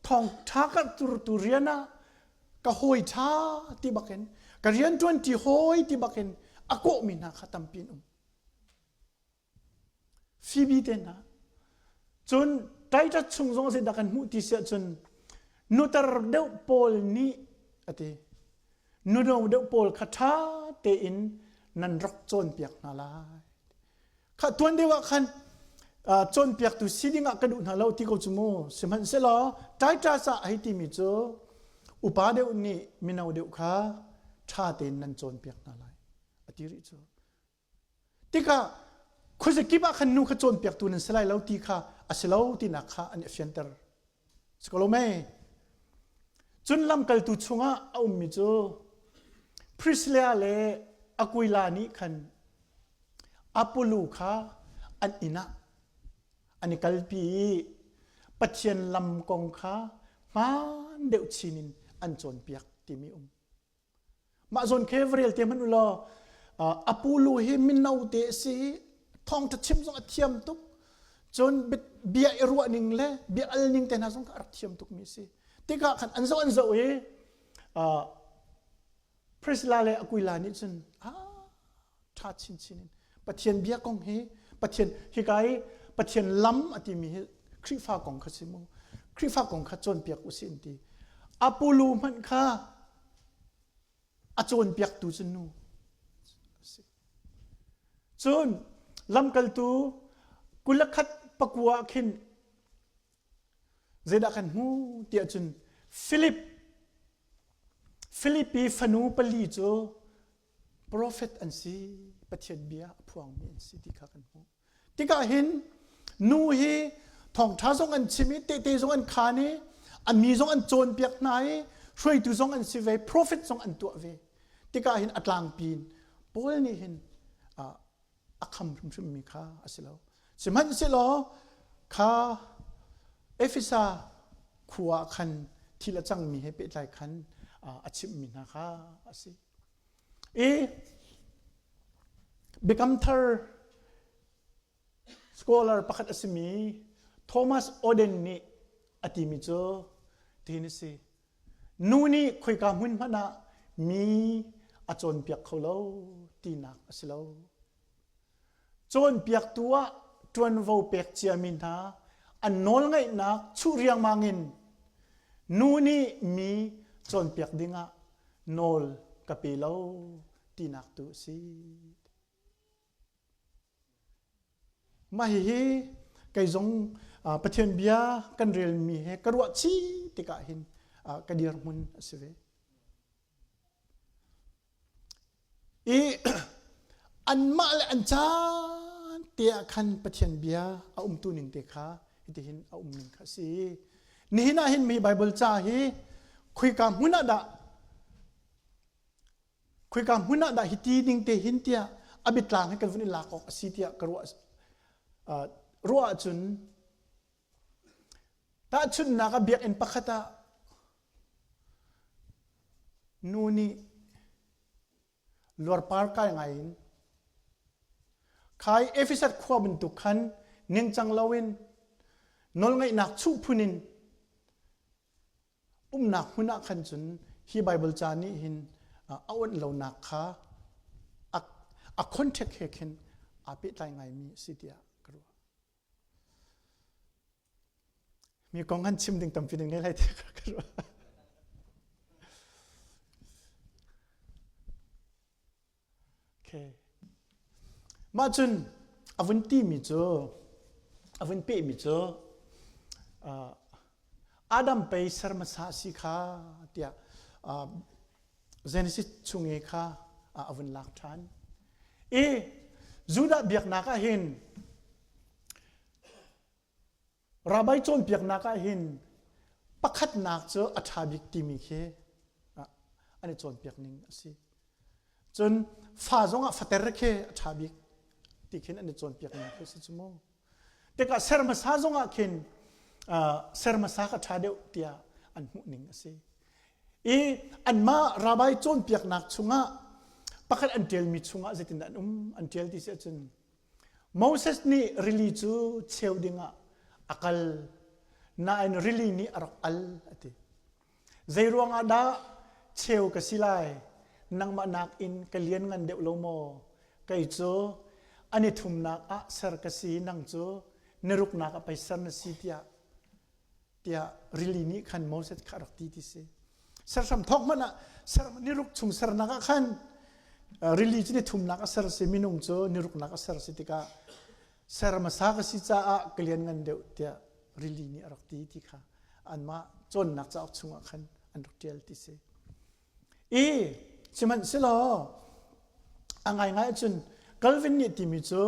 ทองทักกัดตรตุเรียนะกะหอยท้าที่บักเห็นกะเรียน20หอยที่บักเห็นอโกมินาขัดตั้มปีนฟีบีเดนะจนใจจะชุ่มซงเสด็จกันมุติเสียจนนูตรเดวโพลนี้อะไรนูเดวโพลขัดท้าเตอินนันรักจนเปียกนาลายขัดทวนเดียวกันจนเปียกตุสิดิงะกระดูนาลาที่เขาจมูกสมันเสลอใจจะสะให้ที่มิจูอุปาเดวนี้มินาวเดวข้าชาเตนนันจนเปียกนาลายอธิริจูที่ข้าคุณจะคิดว่าขันนูขจนเปียกตุนันสลายแล้วที่ข้าอาศัยแล้วที่นักข้าอันเอฟเฟนเตอร์สกอลไม่จนลำกัลตุชงะเอามิจูพริสเลาเลอกุยลานิขันอัปลูข้าอันอินะอันนี้กัลปีปัจเจียนลำกองข้ามันเดวชินินอันจนเปียกที่มีมาจนเคฟเรียลเตมันอุลออัปลูเฮมินนาอุเตสีทองจะชิมสงอัดเทียมตุกจนเบียร์รัวนิงเลยเบียร์อัลนิงแต่น่าสงอัดเทียมตุกมีสิที่ข้าขันอันเจ้าพริสลาเลอกุยลานิจนชาชินปัจเจียนเบียกองเฮปัจเจียนฮิกายปัจเจียนล้ำอติมีคริฟ้ากองขสิโมคริฟ้ากองขจนเปียกอุสินตีอปูลูมันข้าอจนเปียกตูจนูจนลำกัลตูกุลขัดปะกัวขินเจดากันหูเตียจนฟิลิปปีฟนูปลีโจโปรเฟตอันซีปะเทียนเบียพวงมีอันซีที่ข้ากันหูที่ข้าเห็นนูเฮทองท้าทรงอันชิมิเตทรงอันขานีอันมีทรงอันโจนเปียกไหนช่วยดูทรงอันซีเวโปรเฟตทรงอันตัวเวที่ข้าเห็นอัตลางปีนโพลนี่เห็นอักคำชุ่มมีข้าอาศัยแล้วสมัยนี้ล้อข้าเอฟิซาขัวคันที่ละจังมีให้เป็นหลายคันอาชิมมีนะคะอาศัยbecome third scholar ประคัตอาศัยมีโทมัสโอเดนนี่อธิมิโจที่นี่สินูนี่คุยกับหุ่นพนะมีอาจนเปียกเขาเล่าตีนักอาศัยแล้วจนเปียกตัวจวนวเปียกเจียมินทาอันนอลไงนักชุเรียงมังินนูนี่มี จนเปียกดิ้งะโนลกับปีเลาตีนักตุสีมาฮีไก่จงประเทศเบียกันเรียลมีเฮกระวัดชีติกาหินกระเดียร์มุนสิเวอีอันมาเลอันจานเตียขันประเทศเบียตุนิงเตขาฮิตหินนิงขาสีนี่น่าหินมีไบเบิลจ้าฮีคุยกับมุนาดาฮิตีนิงเตหินเตียอบิตลางให้กันวันนี้ลากออกสีเตียกระวัดรัวจุนถ้าจุนนักเบียกเอ็นปักตานูนี่ลวร์ปาร์กยังไงขายเอฟิสัตขวาบนตุกันเนียงจังลาวินนอลไงนักชุบพุนินนักหุนักขันจุนฮีไบเบิลจานี่หินเอาวันเหล่านักขาคอนเทกต์เฮกินปิดไลไงมีสิเดียกรัวมีกองหันชิมดึงตำฟิดึงได้ไรเดียกรัวโอเคมาจนอวันตีมิโจอวันเปมิโจอาดัมไปสรมสาสิขาเดียเจเนซิสชุงเอขาอวันลักทันจูดาเบียกนักหินราบายโจนเบียกนักหินปักขัดนักเจออัฐาบิกติมิเคอันนี้โจนเบียกนิ่งสิจนฟ้าจงฟัตเตอร์เคอัฐาบิกติขินอันนี้โจนเบียกนักสิจุโมแต่ก็เซอร์มาซาจงขินเซอร์มาซาก็ชาเดียวเตียอันหุนิ่งสิอันมาราบายโจนเบียกนักชุงะปักอันเดียลมีชุงะจะตินอันเดียลที่เสียจนโมเสสนี่ริลีจูเชวดิงะอักลน่าอันริลีนี่อรักอัลติใจรวงอาดาเชวกสิไลนังมานักอินกเลียนงันเดวโลโมไกจูอันนี้ทุมนักเสรกสีนังจูเนรุกนักไปสรนสีเตียริลีนี่ขันโมเสสขารักตีที่เสียสรสัมทอกมันสรนิรุกชุงสรนักขันริลีจีนี่ทุมนักสรสีมินุงจูนิรุกนักสรสีติกาสรมาสากสิจ้ากเลียนงันเดวเตียริลีนี่อรักตีที่ค่ะอันมาจนนักจะออกชุงขันอันรักเดียลที่เสียชิมันสิลออังไงไงจนกัลวินนี่ที่มีจู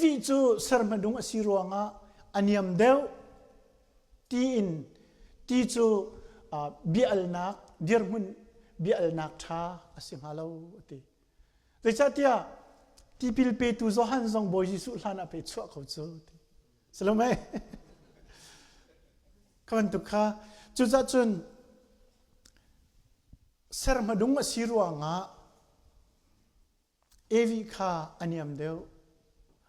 วิจูสรมาดุงอสิรวงะอันยามเดวตีจูบิอัลนักเดียร์มุนบิอัลนักท่าอสิงหาลาวติแต่จัดเดียที่พิลเปตุโซฮันซองบอยจิสุลานาเปชัวเขาจูติสลมไหมคำตุกข้าจุดจัดจนสรมาดุงอสิรวงะวิข้าอันยามเดว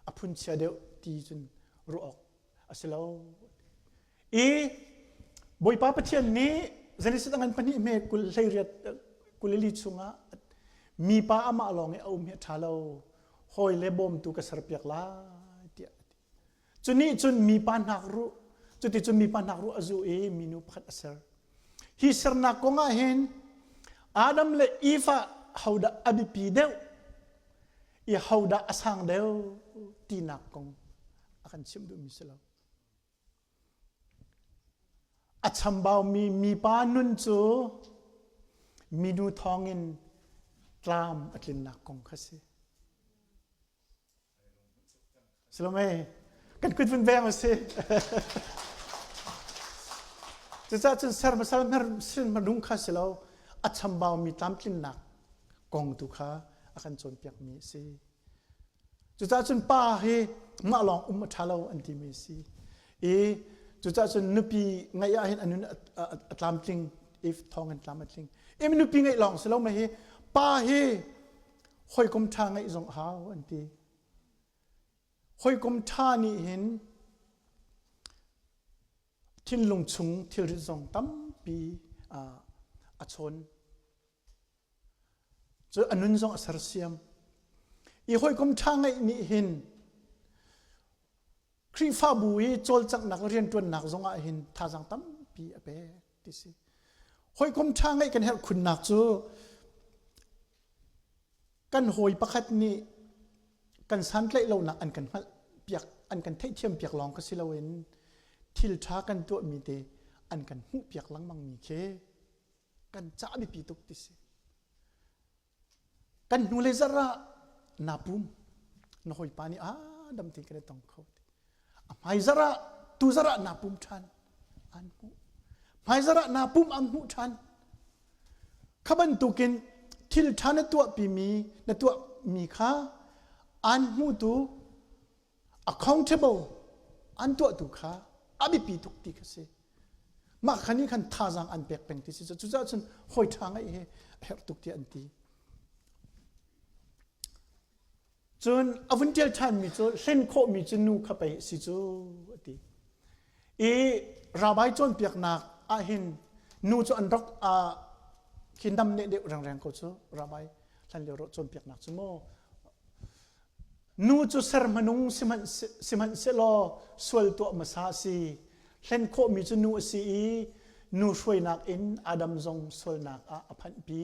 อพุนเชียเดวตีจนรู้ออกอสิลาวบอยป้าประเทศนี้เจนิสตั้งแต่ปนิเมกุลเลเรียกุลลิชุงะมีป้าอามาลองเอาเมียทาเราหอยเลบอมตุกสรเปียกลาจุนี้จุนมีป้านักรู้จุดที่จุนมีป้านักรู้อาจูมีนุพัดอสรฮิสรนักกงาเห็นอาดัมเลอีฟาฮาวดาอบิปีเดวฮาวดาอสังเดวตีนักกงakanชิมดูมิสลาอัจฉริยะมีปานุนจูมีดูทองอินตรามอัตลินนักกงคสิสลามกันคุยเป็นแบบสิจะจัดจนสารมาดุงคสิแล้วอัจฉริยะมีตามลินนักกงตุขาakanจนเปียกมีสิจะจัดจนป้าเฮมาลองทาเราอันที่มีสิจุดจ้าจนนุปีไงยาเห็นอันนู้นอัตลามจริงทองอัตลามจริงมันนุปีไงลองเสร็จแล้วมาเฮป้าเฮคอยกลมทางไงส่งหาอันที่คอยกลมท่านี่เห็นทิ้งลงชุงที่ริส่งตั้มปีอาชนเจออันนู้นส่งอัศรเสียมคอยกลมทางไงนี่เห็นครีฟ้าบุยโจลจากนักเรียนตัวนักจงอาหินท่าจังตั้มปีอเปติสิ หอยคมช่างให้กันเห็นคุณนักจูกันหอยประคัดนี้กันสันเล่เราหนักอันกันเปียกอันกันเทียมเปียกลองก็สิเราเห็นทิลช้ากันตัวมีเดอันกันหูเปียกหลังมังมีเคกันจ้าบิปีตุกติสิกันนูเลซาระนาปุมนหอยปานีดำติกันต้องเขาไม่ซาระตูซาระนาปุมชันอันหูไม่ซาระนาปุมอันหูชันขบันตุกินทิลช้าในตัวปีมีในตัวมีข้าอันหูตู accountable อันตัวตุข้าอาบิปีตุกติกสิมาขันนี้ขันท่าจังอันเปียกเป็นที่สิจุดจ้าจนหอยทางไอ้เฮตุกที่อันตีจนอวันเดียร์ทันมีจูเส้นโคมีจูนูเข้าไปสิจูตีราบายจนเปียกหนักหินนูจูอันรักขินดำเนี่ยเด็กแรงๆก็จูราบายทันเลี้ยวรถจนเปียกหนักจูโมนูจูเสร์มนุงสิมันเสลอสวลตัวมาซาซีเส้นโคมีจูนูสีนูช่วยนักอินอาดัมจงสวลนักอภันปี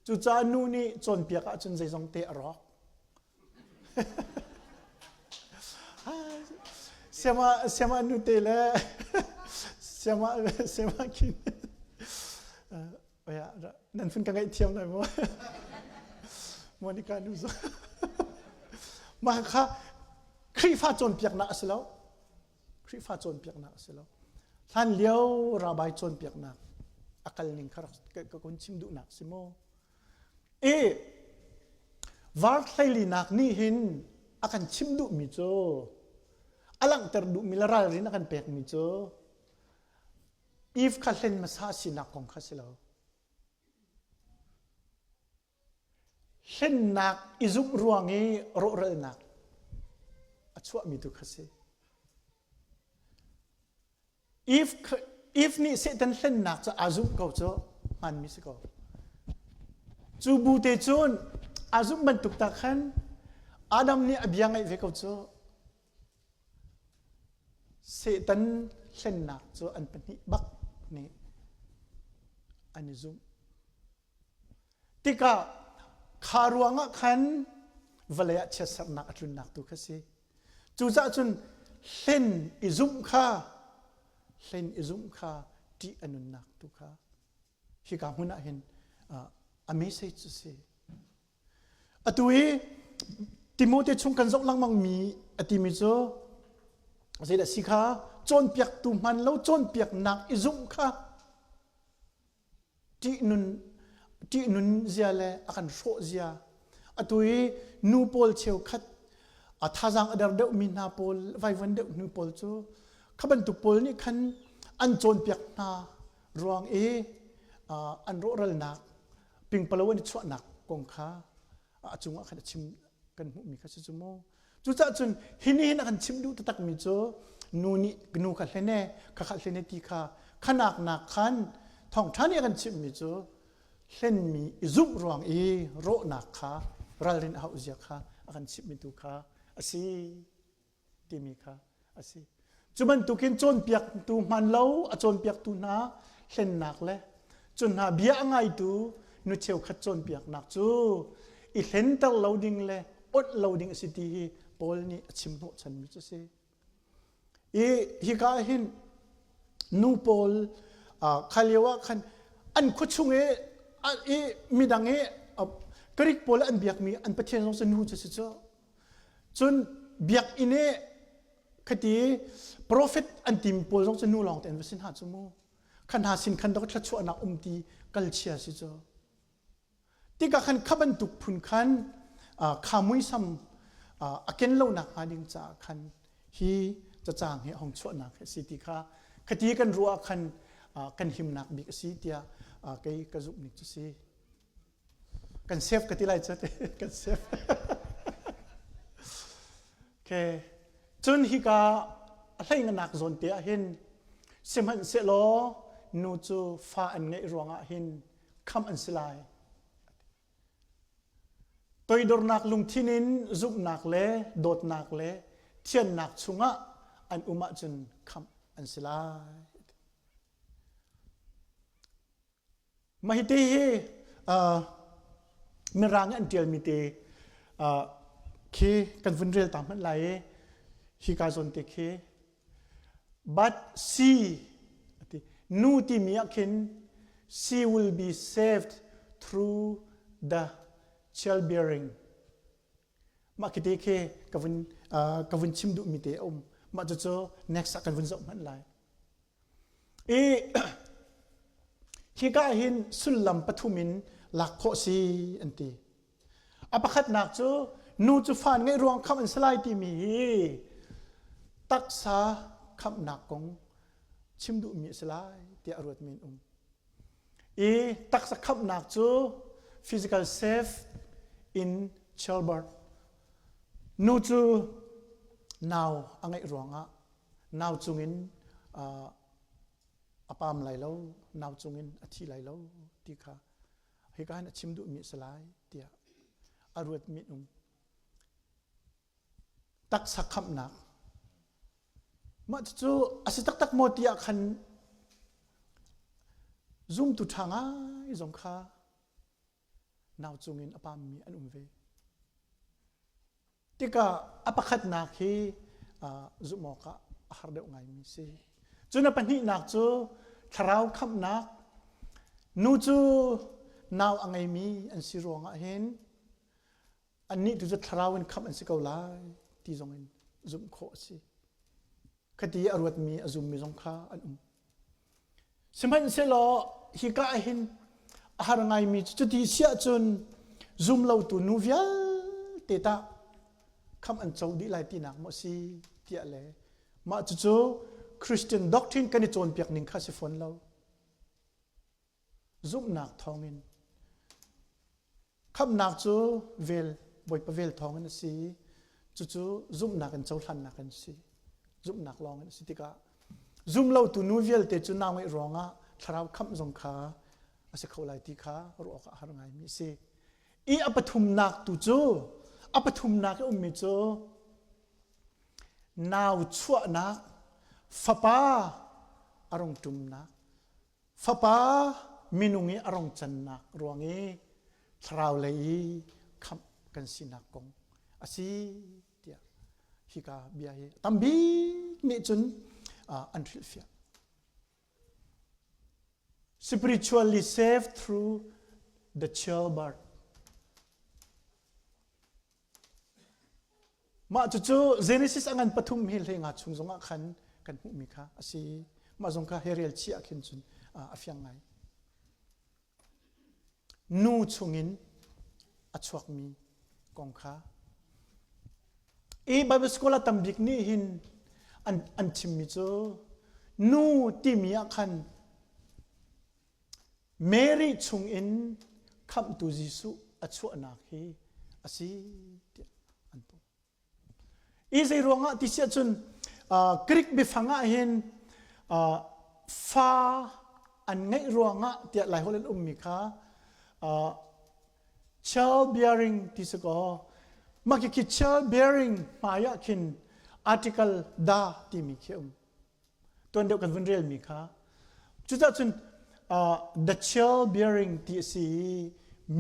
จูจ้านูนี่จนเปียกจนใจจงเตะรอกsiapa Nutella siapa kin ya nan fun kangai tiam lai mo Monica nuzo ma kha khri fa chon piak na aslo khri fa chon piak na aslo than liao rabai chon piak na akal ning khar ka kon chim du na simo var thaili nak ni hin akan chim du mi cho alang ter du milaral rin akan pek mi cho if khallen masa sinak kong khasilo hen nak izum ruangi ro rel nak achwa mi tu khase if ni se tan hen nak cho azum ko cho man mi se ko chu bu te chun azum ban tuk ta khan adam ni abyang ai ve ko cho setan sen nak cho an pani bak ni ani zum tika kharuanga khan valaya chesar nak atun nak tu khasi chu za chun sen izum kha ti anun nak tu kha hi ka huna hin a message to say atui TIMOTE chung kan zok lang mang mi atimi cho zeda sikha chon piak tu man lo chon piak nak izum kha ti nun zia le akan ro zia atui nu pol cheu khat a thajang adar de min na pol vai van de nu pol chu khaban tu pol ni khan an chon piak na ruang an ro ral nak ping palawan chwa nak kong kha achunga kha chim kan mu mi kha chu mo chu cha chun hini hin kan chim du tak mi cho nu ni gnu kha hlene kha hlene ti kha khanak nak khan thong thani kan chim mi cho hlen mi izum ruang ro nak kha ralin hau zia kha akan chim mi tu kha asi ti mi kha asi chuman tukin chon piak tu man lo a chon piak tu na hlen nak le chun ha bia ngai tu nu cheu khat chon piak nak chu i hlen tal loading le ot loading city hi pol ni chim no chan mi chu se hi ka hin nu pol khalewa khan an khu chunge midange karik pol an biak mi an pathen long sa nu chu se cho chun biak ine khati prophet an tim pol long sa nu long ten vasin ha chu mo khan ha sin khan dok thla chu ana umti kal chia si cho tika khan khaban tuk phun khan khamui sam aken lo nak ading cha khan hi cha chang he hong chho nak si ti kha khati kan ruwa khan kan him nak bik si tia kai ka zup ni chu si kan save ka ti lai chat kan save ke chun hi ka hlai nak zon te a hin simhan se lo nu chu fa an ngai ruanga hin kham an silai toy dor nak lung thinin zup nak le dot nak le thian nak chunga an uma chun kham an silai มาฮิตีมีรางอันเดียลมีเตเคกันฟุนเรียลตามมันไหลฮิกาซอนเตเคบัดซีนูที่มีอักเห็น she will be saved through the childbearing มาคิดเคกับวันชิมดุมีเตอมมาจะเจอ next กันวันจบมันไหลฮิกาหินสุลลัมปฐุมินหลักโคสีอันตีอภัคนักจูนูจูฟันไงรวงคำอันสลายที่มีตักษาคำนักกงชิมดุมีสลายที่อรวดมีตักษาคำนักจู physical safe in childbirth นูจูนาวอังไงรวงอ่ะนาวจุงินอปามไหลแล้วนาวจงินอธิไหลแล้วที่ข้าให้การชิมดุมีสลายเดียอรวดมีตักสักคำนักมาจูอาศัยตักโมติยาคันซุ่มตุทางไอ้สงข้านาวจงินอปามมีอันเวที่ข้าอปขัดนักให้ซุ่มมอกะอาหารเดียวไงมีสิจุนปัญหาหนักจูทราวคำนักนูจูนาวอังไงมีอันสิรวงเห็นอันนี้ดูจะทราวเป็นคำอันสิเกาไลที่ทรงเห็นจุ่มโคสิคดีอรวดมีอจุ่มมีทรงข้าอันสมัยเสลอฮิกาเห็นอาหารไงมีจุดที่เสียจนจุ่มเราตัวนูเวียเตตาคำอันเจ้าดีไลที่หนักมั้งสิเที่ยเลยมาจู่Christian doctrine กันในโจนเปียกหนึ่งข้าศึกฝนเราซุบหนักทองอินคำหนักจูเวลบอยประเวลทองอินสิจู่ซุบหนักกันเจ้าทันหนักกันสิซุบหนักลองอินสิติกาซุมเราตัวนูเวลเตจูนาวไอรองะทราวคำสงขาอาศัยเขาไล่ติการู้ออกหารงไงมีสิอปฐุมหนักตัวจูอปฐุมหนักมีจูนาวชั่วหนักฟ้าป้าอารมณ์ตุ่มนักฟ้าป้ามินุงีอารมณ์จันนักรวงงี้ทราวเลยคำกันสินักกงอาศัยเดียฮิกาเบียร์ตั้มบีนี่จนอันทริลเฟีย spiritually saved through the childbirth มาจู่ๆ Genesis อันปฐุมหิลเฮงาชุงสงะขันกันหุมิค่ะสิมาจงค่ะเฮเรียลชีอาคินจุนอาฟิยังไงนูชุงินอัชวักมีกองค่ะบาบิสโกลาตัมบิกนี่หินอันชิมมิโจนูที่มีอาคันเมรีชุงอินคำตุจิสุอัชวนักฮีอาศิอันตุใจรวงอ่ะที่เสียจนกริกบิฟังอ่ะเห็นฟ้าอันไงรวงอ่ะที่หลายคนเล่นมีค่ะchildbearing ที่สก็มักจะคิด childbearing มาอยากคิด article ดาที่มีเขียนตัวเดียวกันวันเรียลมีค่ะจุดนั้นจนthe childbearing ที่สิ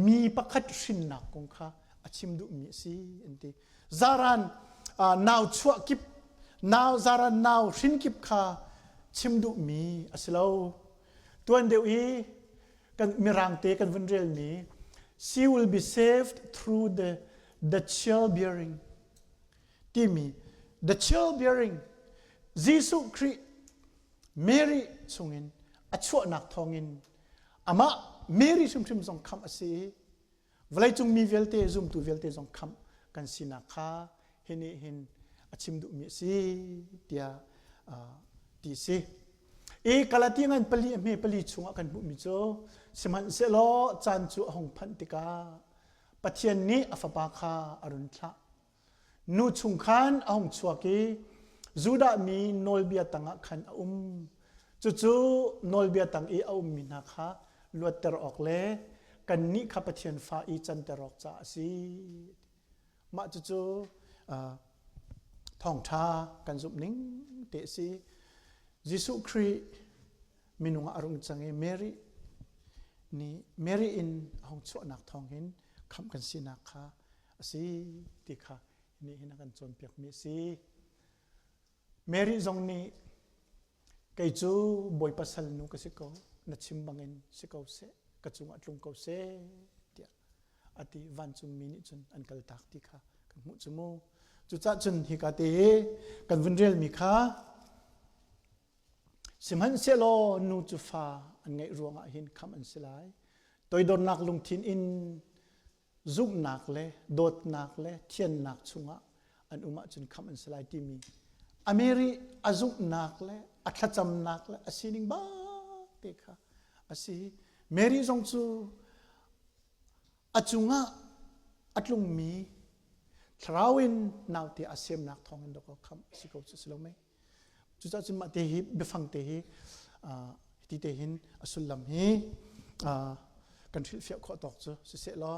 มีประคัตสินนักคงค่ะอาชิมดุมีสิอันที่จารันนาวชั่วกิบนาวจารันนาวสินกิบค่ะชิมดุมีอาศัยเราตัวเดียวกันมีรังเตกันวันเรียลมี she will be saved through the childbearing ที่มี the childbearing ยิสุคริเมรีทรงอินอัชวนักทองอินอามาเมรีชุมชุมทรงคำอาศัยเวลาจงมีเวลเตซุมตูเวลเตทรงคำกันสินักค่ะเห็นเห็นอาชิมดุมีสิเดียดีสิกาลาตีงันปลีเมปลีชงกันบุมิโจสมันเซโลจันจูหงพันติกาปัจเจนนี้อฟปาคาอรุณทะนูชุงขันหงชัวกีจูดามีนอลเบียตังขันจู่นอลเบียตังมินาคาลวดเตอร์ออกเล่กันนี้ข้าปัจเจนฟ้าจันเตอร์ออกจ้าสิมาจู่ท่องท่ากันสุบนิ่งเตสิยิสุครีมินุงอารมณ์จังเมรี นี่เมรีอินห้องชั่วนักทองหินคำกันสินักค่ะสิที่ค่ะนี่หินักกันจนเปียกมีสิเมรีจงนี้ไก่จูบอยปัสสลนุกสิโกนัดชิมบังเงินสิโกเสกจุงอัดลุงโกเสเดียอติวันจุงมินิจุนอันกัลตักที่ค่ะกันมุจมูจุจัดจุนฮิกาตีกันวินเรียลมีค่ะสิมันเซโลนูจูฟาอันไงรวงอาหินคำอันสลายตัวโดนนักลงทินอินซุกนักเล่โดดนักเล่เทียนนักชุงะอันอุมาจุนคำอันสลายที่มีอเมริอาซุกนักเล่อัตจำนักเล่อาศินิงบ้าเด็กค่ะอาศิเมริจงจูอาจุงะอัตลุงมีทราวินนาวที่อาเซียมนักทองอันดอกคำสิโกจุสลงไหมจุดจุดมาเตหิเบฟังเตหิที่เตหินอสุลลัมฮีกันฟิลเฟียขอตอกจูสิเสลอ